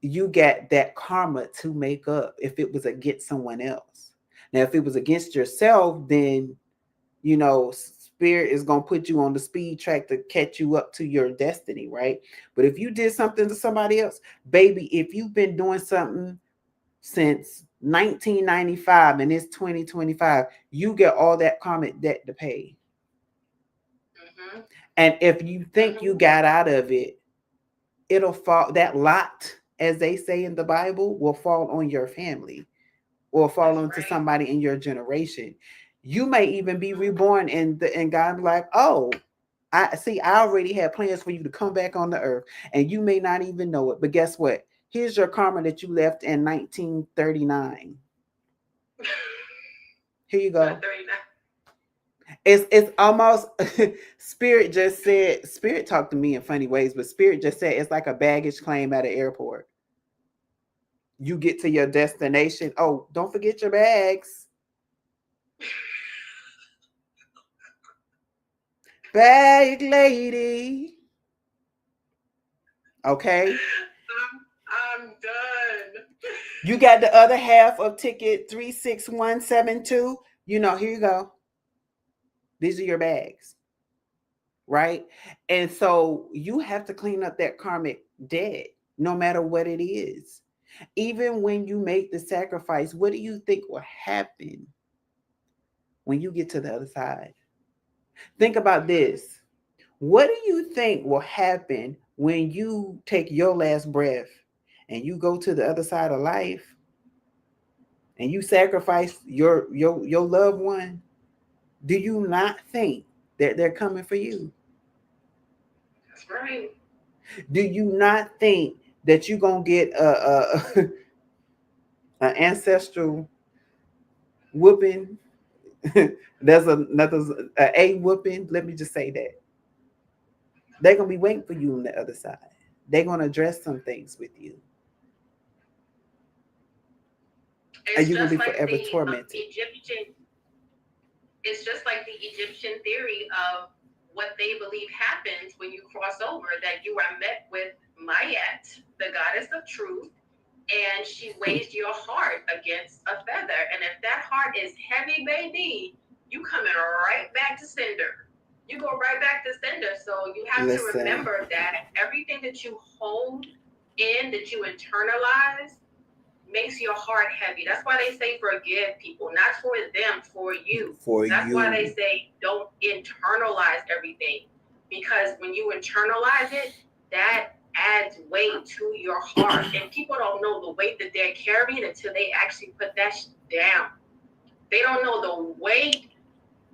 you got that karma to make up if it was against someone else. Now, if it was against yourself, then spirit is going to put you on the speed track to catch you up to your destiny, right? But if you did something to somebody else, baby, if you've been doing something since 1995 and it's 2025, you get all that karma debt to pay. Mhm. And if you think you Mhm. got out of it, it'll fall, that lot, as they say in the Bible, will fall on your family or fall That's onto right. somebody in your generation. You may even be Mhm. reborn and God be like, "Oh, I see, I already had plans for you to come back on the earth, and you may not even know it. But guess what? Here's your karma that you left in 1939. Here you Not go." 39. It's almost spirit talked to me in funny ways, but spirit just said it's like a baggage claim at an airport. You get to your destination. Oh, don't forget your bags. Bag lady. Okay. I'm done. You got the other half of ticket 36172. Here you go. These are your bags, right? And so you have to clean up that karmic debt, no matter what it is. Even when you make the sacrifice, what do you think will happen when you get to the other side? Think about Mhm. this. What do you think will happen when you take your last breath and you go to the other side of life and you sacrifice your loved one? Do you not think that they're coming for you? That's right. Do you not think that you're gonna get a an ancestral whooping? There's another a whooping. Let me just say that they're gonna be waiting for you on the other side. They're gonna address some things with you, and It's you're gonna be just like forever the tormented. Egyptian. it's just like the Egyptian theory of what they believe happens when you cross over, that you are met with Mayat, the goddess of truth, and she weighs your heart against a feather. And if that heart is heavy, baby, you coming right back to sender. You go right back to sender. So you have to remember that everything that you hold in, that you internalize, makes your heart heavy. That's why they say forgive people, not for them, for you. That's why they say don't internalize everything, because when you internalize it, that adds weight to your heart, and people don't know the weight that they're carrying until they actually put that down. They don't know the weight.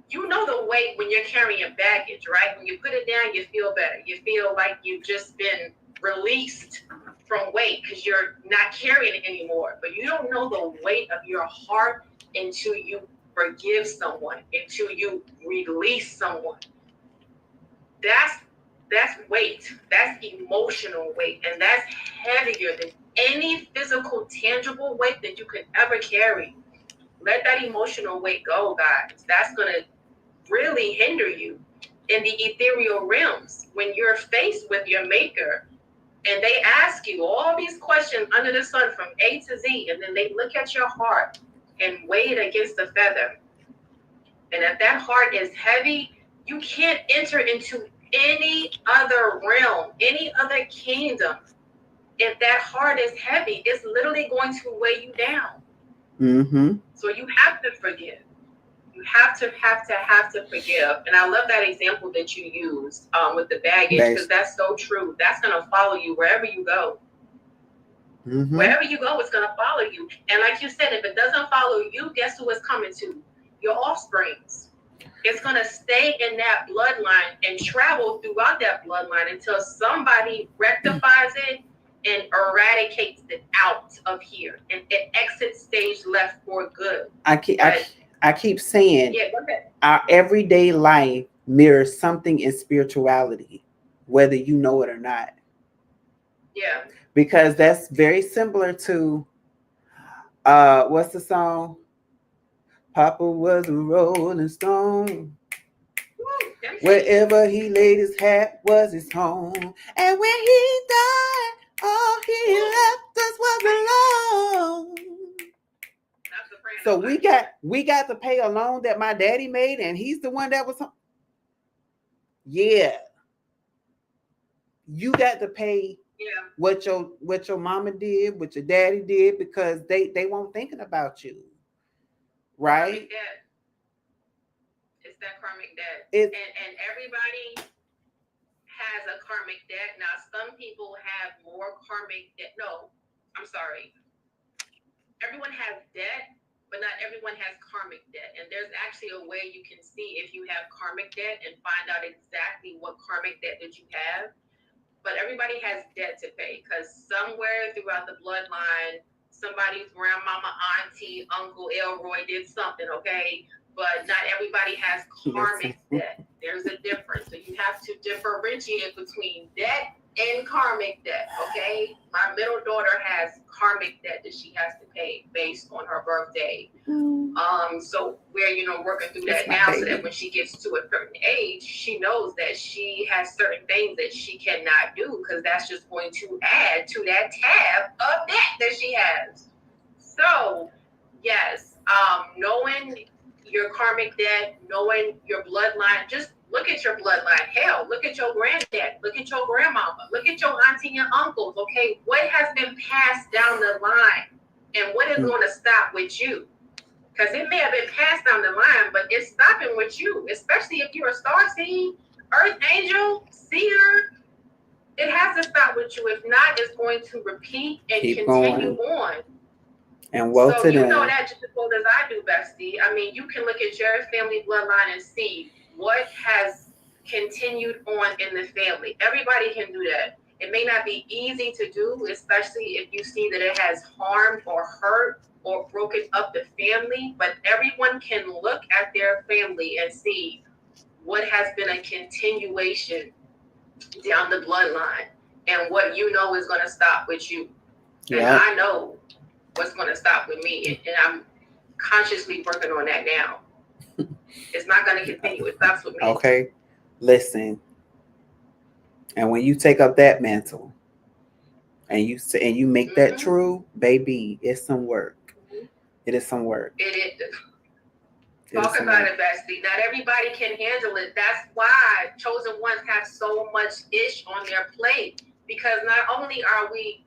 You know the weight when you're carrying baggage, right? When you put it down, you feel better. You feel like you've just been released from weight because you're not carrying it anymore. But you don't know the weight of your heart until you forgive someone, until you release someone. That's weight. That's emotional weight, and that's heavier than any physical, tangible weight that you could ever carry. Let that emotional weight go, guys. That's gonna really hinder you in the ethereal realms when you're faced with your maker and they ask you all these questions under the sun from A to Z, and then they look at your heart and weigh it against the feather. And if that heart is heavy, you can't enter into any other realm, any other kingdom. If that heart is heavy, it's literally going to weigh you down. Mm-hmm. So you have to forgive. You have to forgive. And I love that example that you used with the baggage, because that's so true. That's going to follow you wherever you go. Mm-hmm. Wherever you go, it's going to follow you. And like you said, if it doesn't follow you, guess who it's coming to? Your offsprings. It's going to stay in that bloodline and travel throughout that bloodline until somebody rectifies it and eradicates it out of here, and it exits stage left for good. I keep saying, our everyday life mirrors something in spirituality, whether you know it or not. Yeah. Because that's very similar to what's the song? Papa was a rolling stone. Wherever he laid his hat was his home. And when he died, all he left us was alone. So we got to pay a loan that my daddy made, and he's the one that was. Yeah. You got to pay what your mama did, what your daddy did, because they weren't thinking about you. Right? Karmic debt. It's that karmic debt. And everybody has a karmic debt. Now, some people have more karmic debt. No, I'm sorry. Everyone has debt, but not everyone has karmic debt. And there's actually a way you can see if you have karmic debt and find out exactly what karmic debt that you have. But everybody has debt to pay, because somewhere throughout the bloodline, somebody's grandmama, auntie, uncle Elroy did something, okay? But not everybody has karmic debt. There's a difference. So you have to differentiate between debt and karmic debt, okay? My middle daughter has karmic debt that she has to pay based on her birthday. So we're working through that now, so that when she gets to a certain age, she knows that she has certain things that she cannot do, because that's just going to add to that tab of debt that she has. So yes, knowing your karmic debt, knowing your bloodline, just look at your bloodline. Hell, look at your granddad, look at your grandmama, look at your auntie and uncles, okay? What has been passed down the line, and what is going to stop with you? Because it may have been passed down the line, but it's stopping with you, especially if you're a star seed, earth angel, seer. It has to stop with you. If not, it's going to repeat and continue on. And so you know that just as well as I do, bestie. I mean, you can look at your family bloodline and see what has continued on in the family. Everybody can do that. It may not be easy to do, especially if you see that it has harmed or hurt or broken up the family, but everyone can look at their family and see what has been a continuation down the bloodline, and what is going to stop with you. And I know what's going to stop with me, and I'm consciously working on that now. It's not going to continue. It stops with me. Okay, listen. And when you take up that mantle and you make that true, baby, it's some work. It is some work. It is. Talk about it, bestie. Not everybody can handle it. That's why chosen ones have so much ish on their plate, because not only are we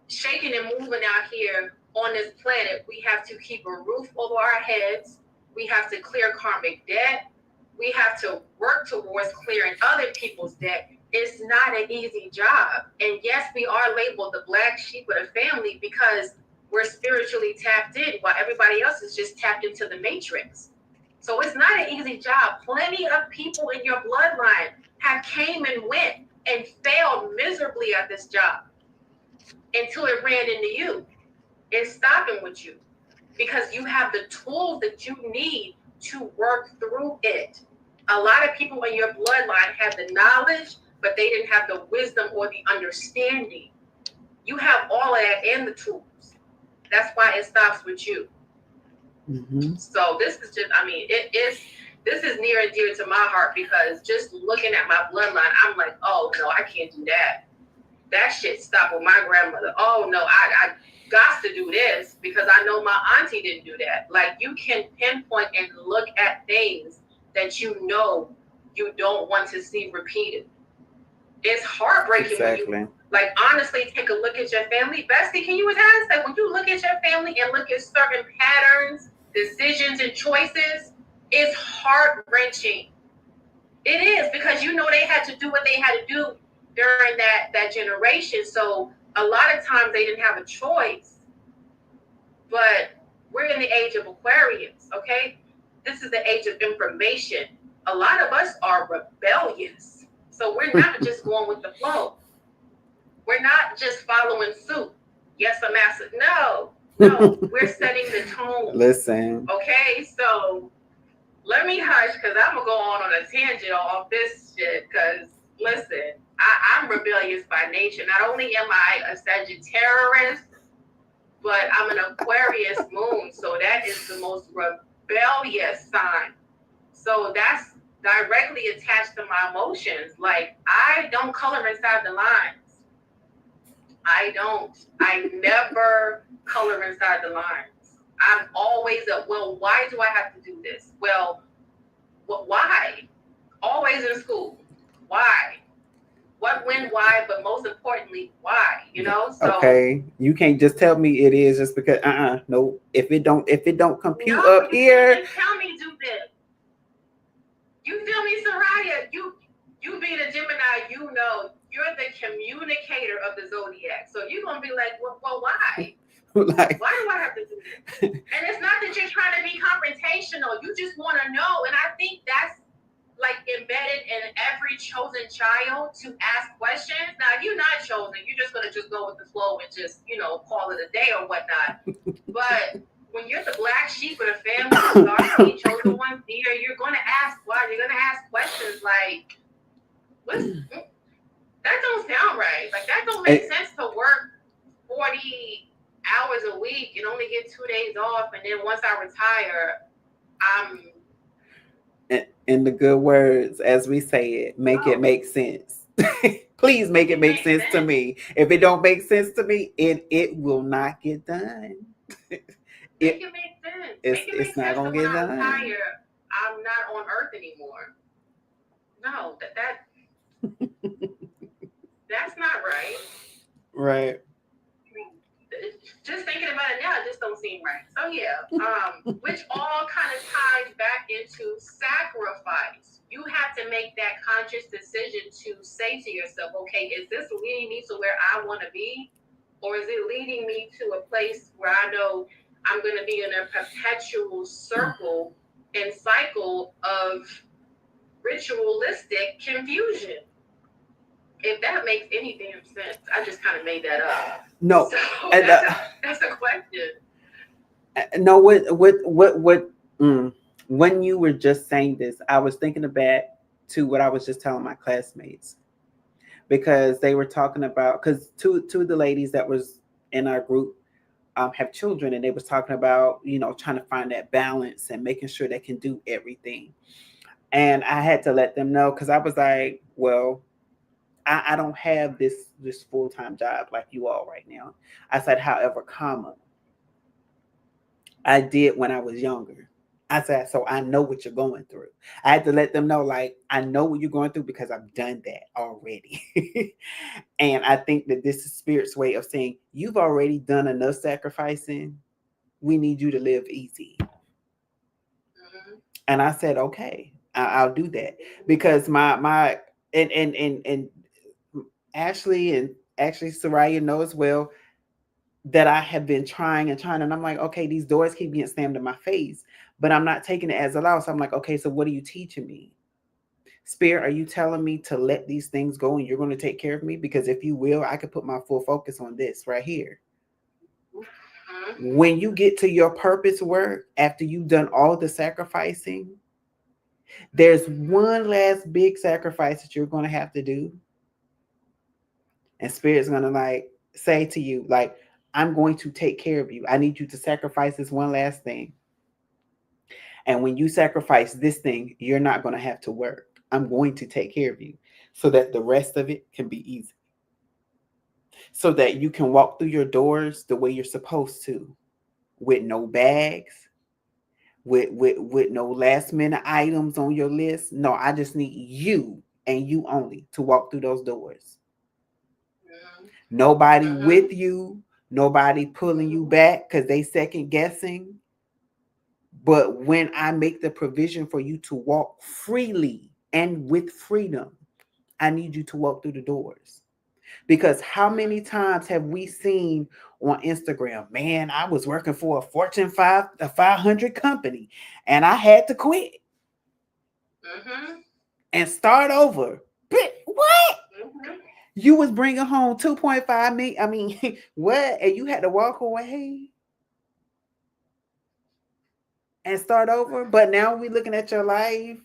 shaking and moving out here on this planet, we have to keep a roof over our heads. We have to clear karmic debt. We have to work towards clearing other people's debt. It's not an easy job. And yes, we are labeled the black sheep of the family because we're spiritually tapped in while everybody else is just tapped into the matrix. So it's not an easy job. Plenty of people in your bloodline have came and went and failed miserably at this job until it ran into you. It's stopping with you because you have the tools that you need to work through it. A lot of people in your bloodline have the knowledge, but they didn't have the wisdom or the understanding. You have all of that and the tools. That's why it stops with you. Mm-hmm. So this is just, this is near and dear to my heart because just looking at my bloodline, I'm like, oh no, I can't do that. That shit stopped with my grandmother. Oh no, I got to do this because I know my auntie didn't do that. Like you can pinpoint and look at things that you know you don't want to see repeated. It's heartbreaking. Exactly. When you, like, honestly, take a look at your family. Bestie, can you attest that when you look at your family and look at certain patterns, decisions, and choices, it's heart-wrenching. It is because you know they had to do what they had to do during that generation. So a lot of times they didn't have a choice. But we're in the age of Aquarius, okay? This is the age of information. A lot of us are rebellious. So we're not just going with the flow. We're not just following suit. Yes, I'm asking. No, we're setting the tone. Listen. Okay, so let me hush because I'm going to go on a tangent off this shit because, listen, I'm rebellious by nature. Not only am I a Sagittarius, but I'm an Aquarius moon. So that is the most rebellious sign. So that's directly attached to my emotions. Like, I don't color inside the lines. I never color inside the lines. I'm always well, why do I have to do this? Well, why? Always in school. Why? What, when, why, but most importantly, why? You know? So okay, you can't just tell me it is just because no. If it don't compute no, up here. Can't tell me do this. You feel me, Soraya? You being a Gemini, you know you're the communicator of the zodiac. So you're gonna be like, well why? Like, why do I have to do this? And it's not that you're trying to be confrontational. You just want to know. And I think that's like embedded in every chosen child to ask questions. Now, if you're not chosen, you're just gonna just go with the flow and just, call it a day or whatnot. But when you're the black sheep of the family, the chosen one here, you're gonna ask why. You're gonna ask questions like, that don't sound right. Like that don't make sense to work 40 hours a week and only get 2 days off, and then once I retire, I'm in the good words, as we say it, make it make sense. Please make it make sense to me. If it don't make sense to me, it will not get done. Make it make sense. It's not gonna get done. When I retire, I'm not on Earth anymore. No, that's not right. Right. Just thinking about it now, it just don't seem right. So yeah, which all kind of ties back into sacrifice. You have to make that conscious decision to say to yourself, okay, is this leading me to where I want to be? Or is it leading me to a place where I know I'm going to be in a perpetual circle and cycle of ritualistic confusion? If that makes any damn sense. I just kind of made that up. No, so that's a question. No, when you were just saying this, I was thinking back to what I was just telling my classmates, because they were talking about, because two of the ladies that was in our group, have children, and they was talking about, trying to find that balance and making sure they can do everything. And I had to let them know, because I was like, well, I don't have this full-time job like you all right now. I said, however, I did when I was younger. I said, so I know what you're going through. I had to let them know, like, I know what you're going through because I've done that already. And I think that this is Spirit's way of saying, you've already done enough sacrificing. We need you to live easy. Mm-hmm. And I said, okay, I'll do that. Because my and Ashley and actually Soraya know as well that I have been trying, and I'm like, okay, these doors keep getting slammed in my face, but I'm not taking it as a loss. I'm like, okay, so what are you teaching me? Spirit, are you telling me to let these things go and you're going to take care of me? Because if you will, I could put my full focus on this right here. When you get to your purpose work, after you've done all the sacrificing, there's one last big sacrifice that you're going to have to do. And Spirit's going to like say to you, like, I'm going to take care of you. I need you to sacrifice this one last thing. And when you sacrifice this thing, you're not going to have to work. I'm going to take care of you so that the rest of it can be easy. So that you can walk through your doors the way you're supposed to, with no bags, with no last minute items on your list. No, I just need you and you only to walk through those doors. Nobody with you, nobody pulling you back because they second guessing. But when I make the provision for you to walk freely and with freedom, I need you to walk through the doors. Because how many times have we seen on Instagram, man, I was working for a Fortune 500 company and I had to quit and start over. What? You was bringing home 2.5 million. I mean, what? And you had to walk away and start over. But now we looking at your life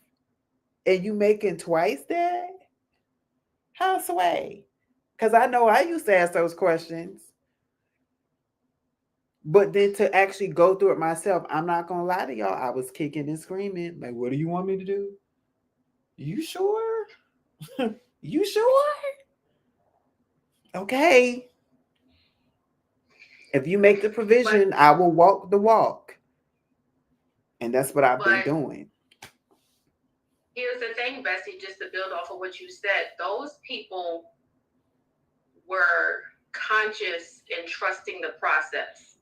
and you making twice that? How sway? Because I know I used to ask those questions. But then to actually go through it myself, I'm not going to lie to y'all. I was kicking and screaming. Like, what do you want me to do? You sure? You sure? Okay. If you make the provision, I will walk the walk. And that's what I've been doing. Here's the thing, Bessie, just to build off of what you said. Those people were conscious in trusting the process.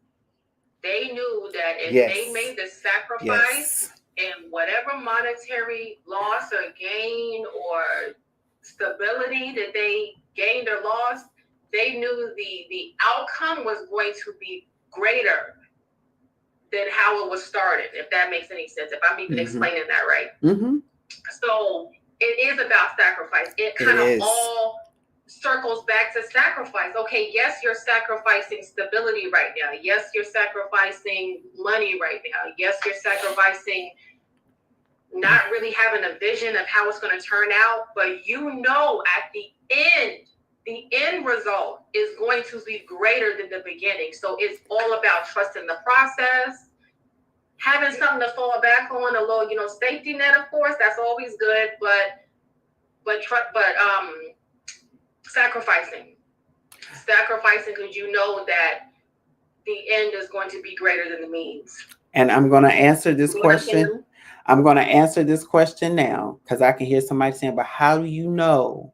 They knew that if they made the sacrifice and whatever monetary loss or gain or stability that they gained or lost, they knew the outcome was going to be greater than how it was started, if that makes any sense, if I'm even explaining that right. So it is about sacrifice. It kind of all circles back to sacrifice. Okay, yes, you're sacrificing stability right now. Yes, you're sacrificing money right now. Yes, you're sacrificing not really having a vision of how it's going to turn out, but you know at the end result is going to be greater than the beginning. So it's all about trusting the process, having something to fall back on, a little, safety net, of course, that's always good, but sacrificing because you know that the end is going to be greater than the means. And I'm going to answer this question. I'm going to answer this question now because I can hear somebody saying, but how do you know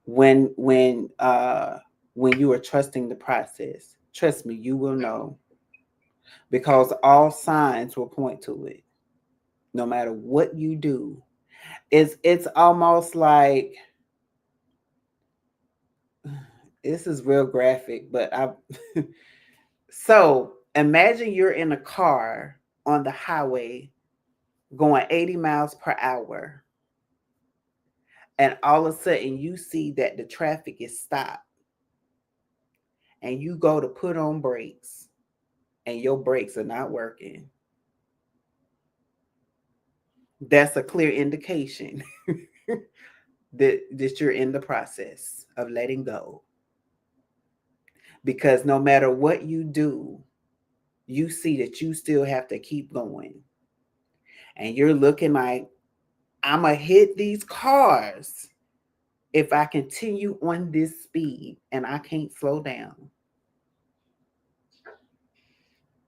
when you are trusting the process? Trust me, you will know, because all signs will point to it. No matter what you do, it's almost like, this is real graphic, but so imagine you're in a car on the highway going 80 miles per hour. And all of a sudden you see that the traffic is stopped. And you go to put on brakes and your brakes are not working. That's a clear indication that you're in the process of letting go. because no matter what you do, you see that you still have to keep going. And you're looking like, I'm going to hit these cars if I continue on this speed and I can't slow down.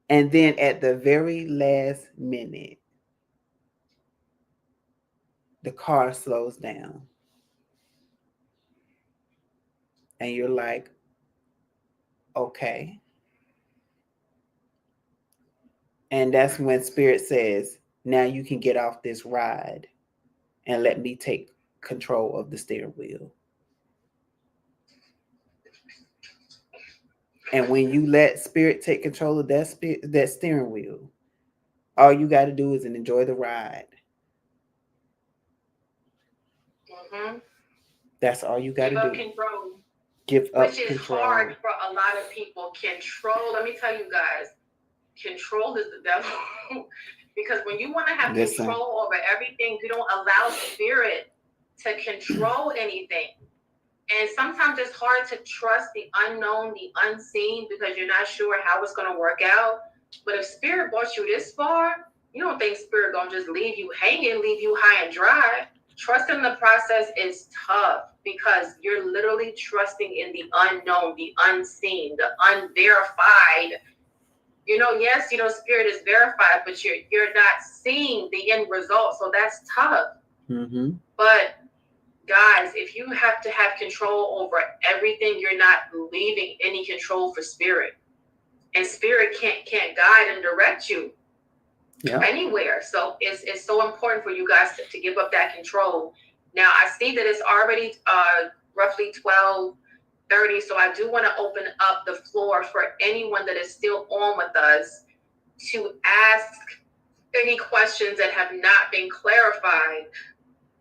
And then at the very last minute, the car slows down. And you're like, okay. And that's when Spirit says, now you can get off this ride and let me take control of the steering wheel. And when you let Spirit take control of that steering wheel, all you got to do is enjoy the ride. Mm-hmm. That's all you got to do. Give up control. Give up Which is control. hard for a lot of people. Control, let me tell you guys, control is the devil. Because when you want to have control over everything, you don't allow Spirit to control anything. And sometimes it's hard to trust the unknown, the unseen, because you're not sure how it's going to work out. But if Spirit brought you this far, you don't think Spirit going to just leave you hanging, leave you high and dry. Trusting the process is tough because you're literally trusting in the unknown, the unseen, the unverified. Yes, Spirit is verified, but you're not seeing the end result. So that's tough. Mm-hmm. But guys, if you have to have control over everything, you're not leaving any control for Spirit. And Spirit can't guide and direct you anywhere. So it's so important for you guys to give up that control. Now, I see that it's already roughly 12:30, so I do want to open up the floor for anyone that is still on with us to ask any questions that have not been clarified.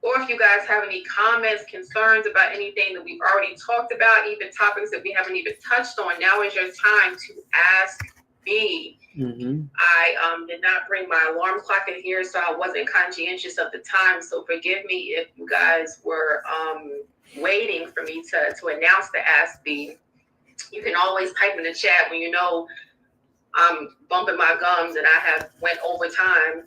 Or if you guys have any comments, concerns about anything that we've already talked about, even topics that we haven't even touched on, now is your time to ask me. Mm-hmm. I did not bring my alarm clock in here, so I wasn't conscientious of the time. So forgive me if you guys were waiting for me to announce the Ask Me. You can always type in the chat when you know I'm bumping my gums and I have went over time.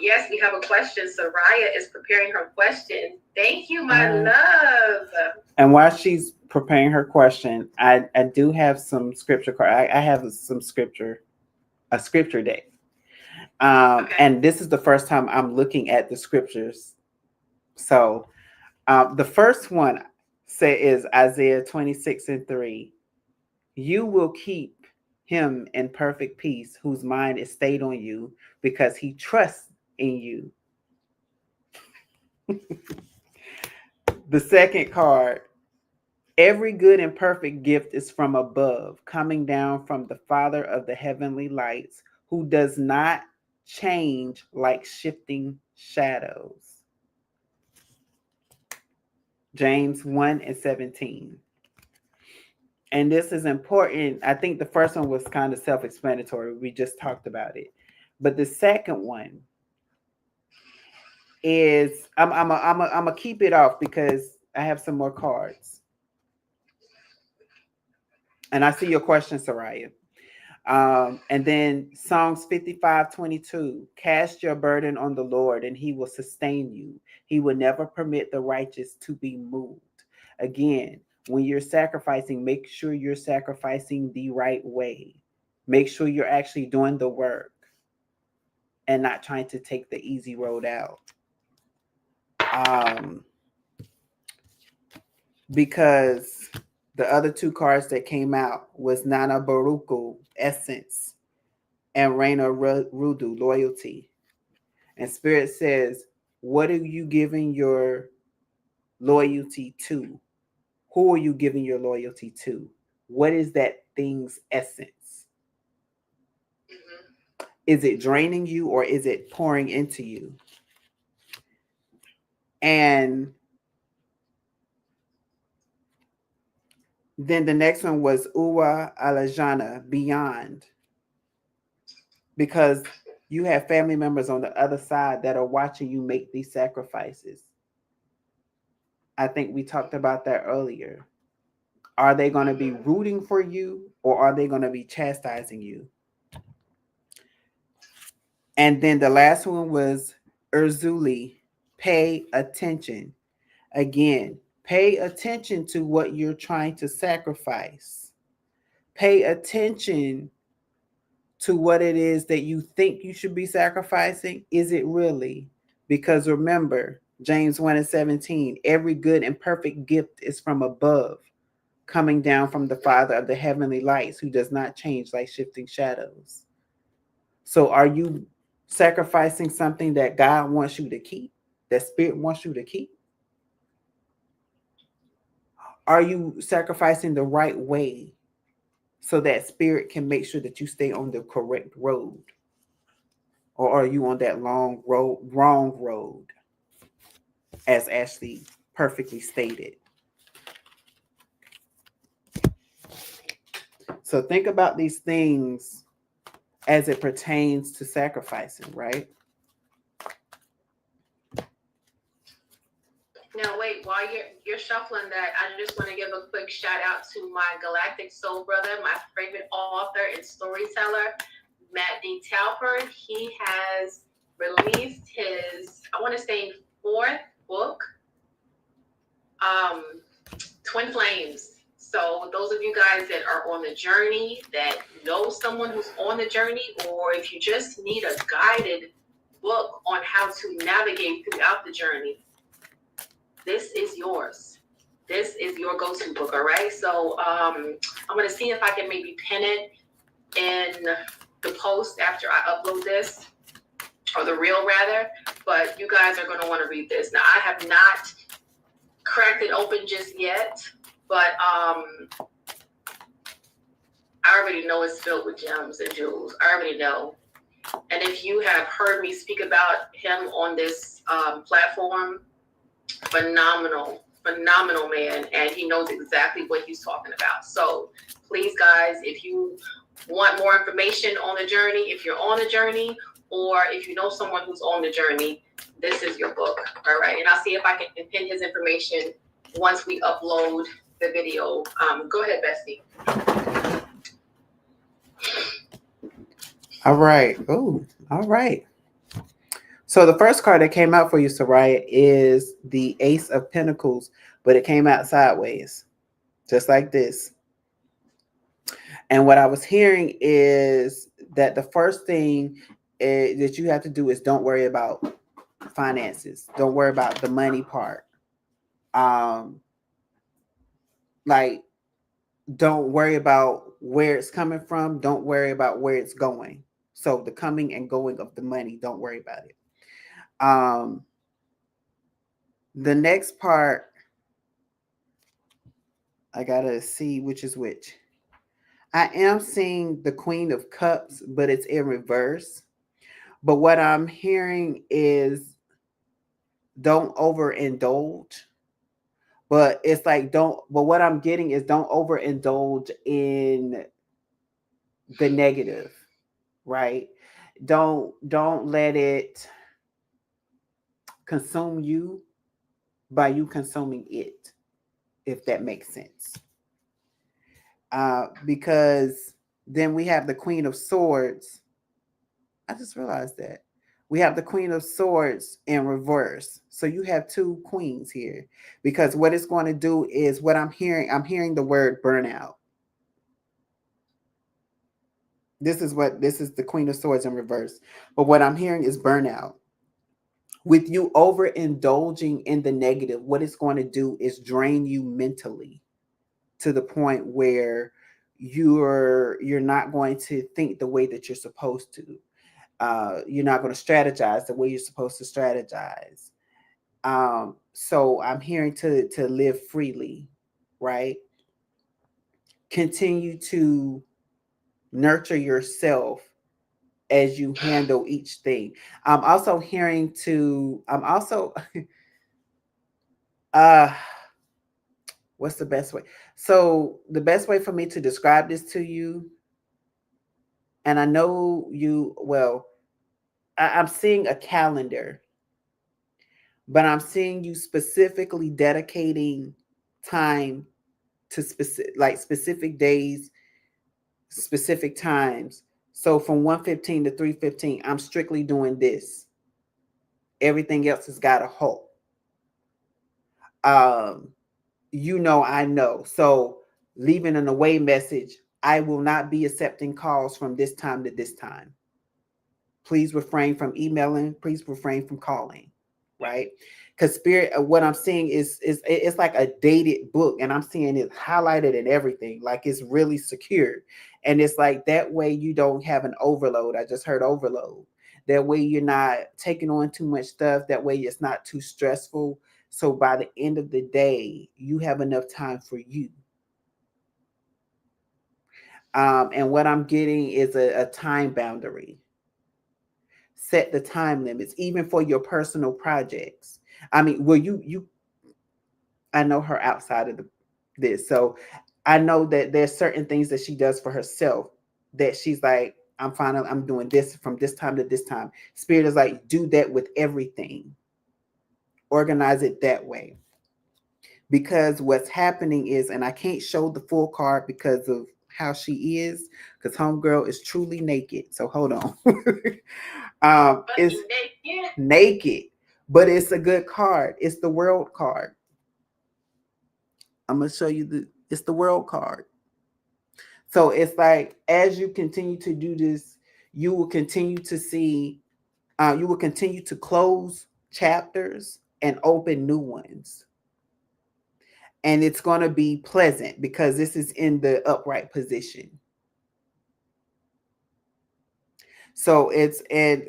Yes, we have a question. Soraya is preparing her question. Thank you, my love. And while she's preparing her question, I do have some scripture. I have some scripture, a scripture day. Okay. And this is the first time I'm looking at the scriptures. So the first one is Isaiah 26:3. You will keep him in perfect peace, whose mind is stayed on you, because he trusts in you. The second card, every good and perfect gift is from above, coming down from the Father of the heavenly lights, who does not change like shifting shadows. James 1:17. And this is important. I think the first one was kind of self-explanatory. We just talked about it. But the second one is, I'm gonna keep it off because I have some more cards. And I see your question, Soraya. And then Psalms 55:22, cast your burden on the Lord and he will sustain you. He will never permit the righteous to be moved. Again, when you're sacrificing, make sure you're sacrificing the right way. Make sure you're actually doing the work and not trying to take the easy road out. Because the other two cards that came out was Nana Baruku, Essence, and Reina Rudu, Loyalty. And Spirit says, what are you giving your loyalty to? Who are you giving your loyalty to? What is that thing's essence? Mm-hmm. Is it draining you or is it pouring into you? And then the next one was Uwa Alajana, Beyond. Because you have family members on the other side that are watching you make these sacrifices. I think we talked about that earlier. Are they going to be rooting for you, or are they going to be chastising you? And then the last one was Urzuli. Pay attention. Again, pay attention to what you're trying to sacrifice. Pay attention to what it is that you think you should be sacrificing. Is it really? Because remember, James 1 and 17, every good and perfect gift is from above, coming down from the Father of the heavenly lights, who does not change like shifting shadows. So are you sacrificing something that God wants you to keep, that Spirit wants you to keep? Are you sacrificing the right way so that Spirit can make sure that you stay on the correct road? Or are you on that long road, wrong road, as Ashley perfectly stated? So think about these things as it pertains to sacrificing, right? Now, wait, while you're shuffling that, I just want to give a quick shout out to my Galactic Soul brother, my favorite author and storyteller, Matt D. Talford. He has released his, I want to say, fourth book, Twin Flames. So those of you guys that are on the journey, that know someone who's on the journey, or if you just need a guided book on how to navigate throughout the journey, this is yours. This is your go-to book, all right? So I'm going to see if I can maybe pin it in the post after I upload this, or the reel rather, but you guys are going to want to read this. Now, I have not cracked it open just yet, but I already know it's filled with gems and jewels. I already know. And if you have heard me speak about him on this platform, phenomenal man, and he knows exactly what he's talking about. So please, guys, if you want more information on the journey, if you're on the journey, or if you know someone who's on the journey, this is your book. All right, and I'll see if I can pin his information once we upload the video. Go ahead, Bestie. All right. Oh, all right. So the first card that came out for you, Soraya, is the Ace of Pentacles, but it came out sideways, just like this. And what I was hearing is that the first thing that you have to do is don't worry about finances. Don't worry about the money part. Like, don't worry about where it's coming from. Don't worry about where it's going. So the coming and going of the money, don't worry about it. The next part, I gotta see which is which. I am seeing the Queen of Cups, but it's in reverse. But what I'm hearing is don't overindulge. But it's like but what I'm getting is don't overindulge in the negative, right? Don't let it consume you by you consuming it, if that makes sense. Because then we have the Queen of Swords. I just realized that. We have the Queen of Swords in reverse. So you have two queens here. Because what it's going to do is what I'm hearing the word burnout. This is the Queen of Swords in reverse. But what I'm hearing is burnout. With you overindulging in the negative, what it's going to do is drain you mentally to the point where you're not going to think the way that you're supposed to. You're not going to strategize the way you're supposed to strategize. So I'm hearing to live freely, right? Continue to nurture yourself as you handle each thing. I'm also hearing what's the best way? So the best way for me to describe this to you, and I know you well, I'm seeing a calendar, but I'm seeing you specifically dedicating time to specific days, specific times. So from 1:15 to 3:15, I'm strictly doing this. Everything else has got a halt. I know. So leaving an away message, I will not be accepting calls from this time to this time. Please refrain from emailing. Please refrain from calling. Right? Because spirit, what I'm seeing is it's like a dated book, and I'm seeing it highlighted and everything, like it's really secure. And it's like that way you don't have an overload. I just heard overload. That way you're not taking on too much stuff. That way it's not too stressful. So by the end of the day, you have enough time for you. And what I'm getting is a time boundary. Set the time limits, even for your personal projects. I mean, well, I know her outside of this, so I know that there's certain things that she does for herself that she's like, I'm doing this from this time to this time. Spirit is like, do that with everything. Organize it that way. Because what's happening is, and I can't show the full card because of how she is, because homegirl is truly naked. So hold on. It's naked, but it's a good card. It's the world card. I'm gonna show you it's the world card. So it's like as you continue to do this, you will continue to see, you will continue to close chapters and open new ones. And it's going to be pleasant because this is in the upright position. So it's and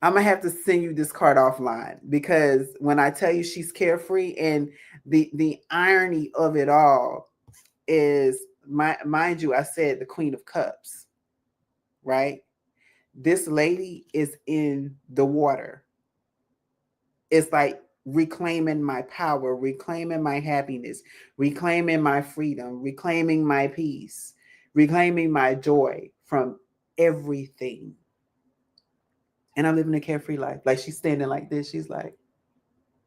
I'm gonna have to send you this card offline, because when I tell you she's carefree, and the irony of it all is, mind you, I said the Queen of Cups, right? This lady is in the water. It's like reclaiming my power, reclaiming my happiness, reclaiming my freedom, reclaiming my peace, reclaiming my joy from everything. And I'm living a carefree life. Like she's standing like this. She's like,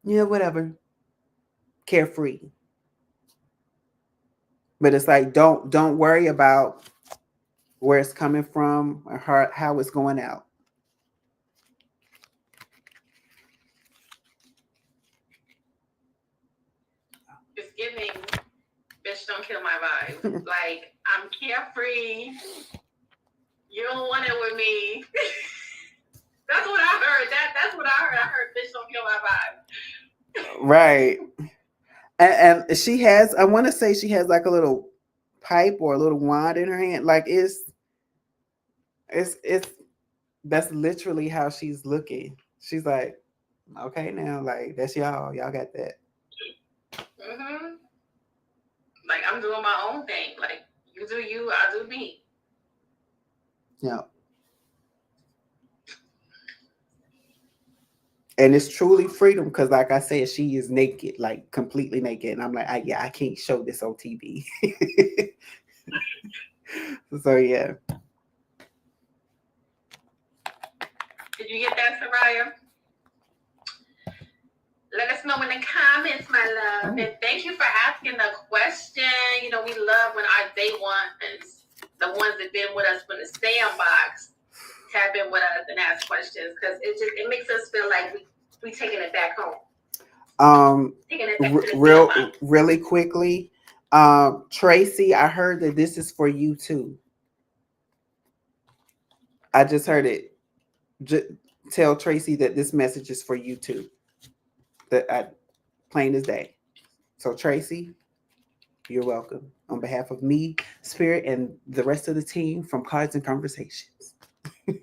yeah, whatever. Carefree. But it's like, don't worry about where it's coming from or how it's going out. It's giving bitch don't kill my vibe. Like, I'm carefree. You don't want it with me. That's what I heard. That's what I heard. I heard bitch don't kill my vibe. Right. And she has, I want to say she has like a little pipe or a little wand in her hand. Like it's that's literally how she's looking. She's like, okay, now, like that's y'all got that. Mm-hmm. Like, I'm doing my own thing. Like, you do you, I do me. Yeah. And it's truly freedom because, like I said, she is naked, like completely naked. And I'm like, I can't show this on TV. So, yeah. Did you get that, Soraya? Let us know in the comments, my love. Oh. And thank you for asking the question. You know, we love when our day ones, the ones that been with us from the sandbox, tap in with us and ask questions, because it makes us feel like we taking it back home. Really quickly, Tracy, I heard that this is for you too. I just heard it. Tell Tracy that this message is for you too. That plain as day. So Tracy, you're welcome. On behalf of me, Spirit, and the rest of the team from Cards and Conversations. Wow,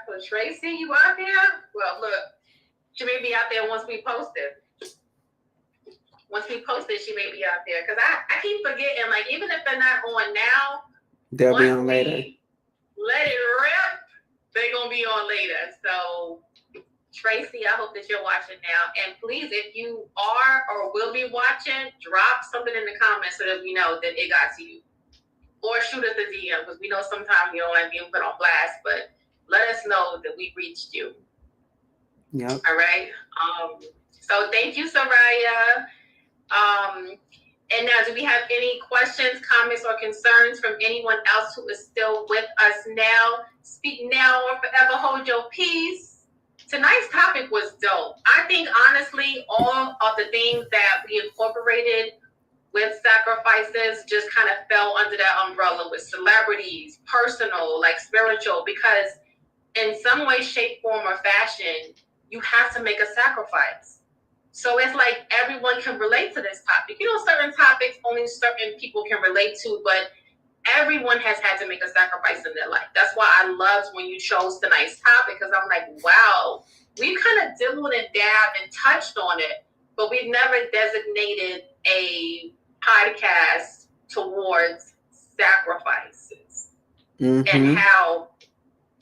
so Tracy, you out there? Well, look, she may be out there once we post it. Once we post it, she may be out there. Because I keep forgetting, like, even if they're not on now, they'll be on later. Let it rip, they're going to be on later. So, Tracy, I hope that you're watching now. And please, if you are or will be watching, drop something in the comments so that we know that it got to you. Or shoot us a DM, because we know sometimes you don't like being put on blast, but let us know that we reached you. Yep. All right. So thank you, Soraya. And now, do we have any questions, comments, or concerns from anyone else who is still with us now? Speak now or forever hold your peace. Tonight's topic was dope. I think, honestly, all of the things that we incorporated with sacrifices just kind of fell under that umbrella with celebrities, personal, like spiritual, because in some way, shape, form, or fashion, you have to make a sacrifice. So it's like everyone can relate to this topic. You know, certain topics only certain people can relate to, but everyone has had to make a sacrifice in their life. That's why I loved when you chose tonight's topic, because I'm like, wow, we've kind of dibbled and dabbed and touched on it, but we've never designated a podcast towards sacrifices and how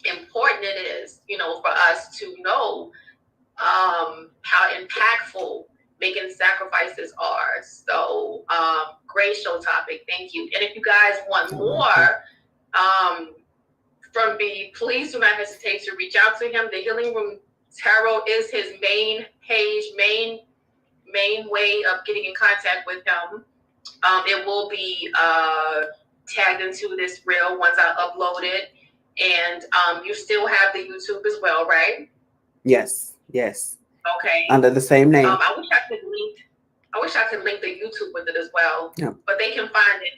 important it is, you know, for us to know how impactful making sacrifices are. So great show topic. Thank you. And if you guys want more from B, please do not hesitate to reach out to him. The Healing Room Tarot is his main page, main way of getting in contact with him. It will be tagged into this reel once I upload it. And you still have the YouTube as well, right? Yes. Okay. Under the same name. I wish I could link the YouTube with it as well. Yeah. But they can find it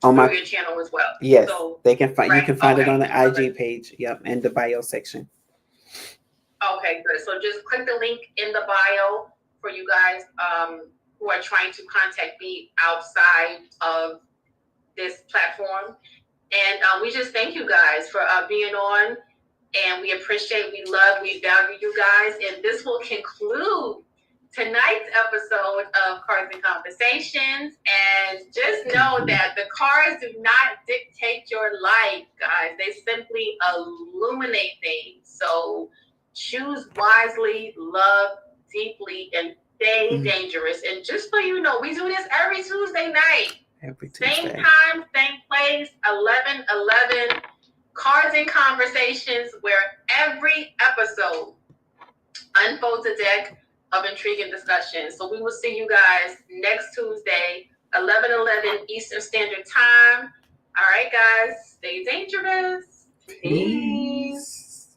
on my your channel as well. Yes. So, they can find you can find it on the IG page. Yep, in the bio section. Okay, good. So just click the link in the bio for you guys who are trying to contact me outside of this platform. And we just thank you guys for being on. And we appreciate, we love, we value you guys. And this will conclude tonight's episode of Cards and Conversations. And just know that the cards do not dictate your life, guys. They simply illuminate things. So choose wisely, love deeply, and stay dangerous. And just so you know, we do this every Tuesday night. Every Tuesday. Same time, same place, 11:11. Cards and Conversations, where every episode unfolds a deck of intriguing discussion. So we will see you guys next Tuesday, 11:11 Eastern Standard Time. All right, guys, stay dangerous. Peace.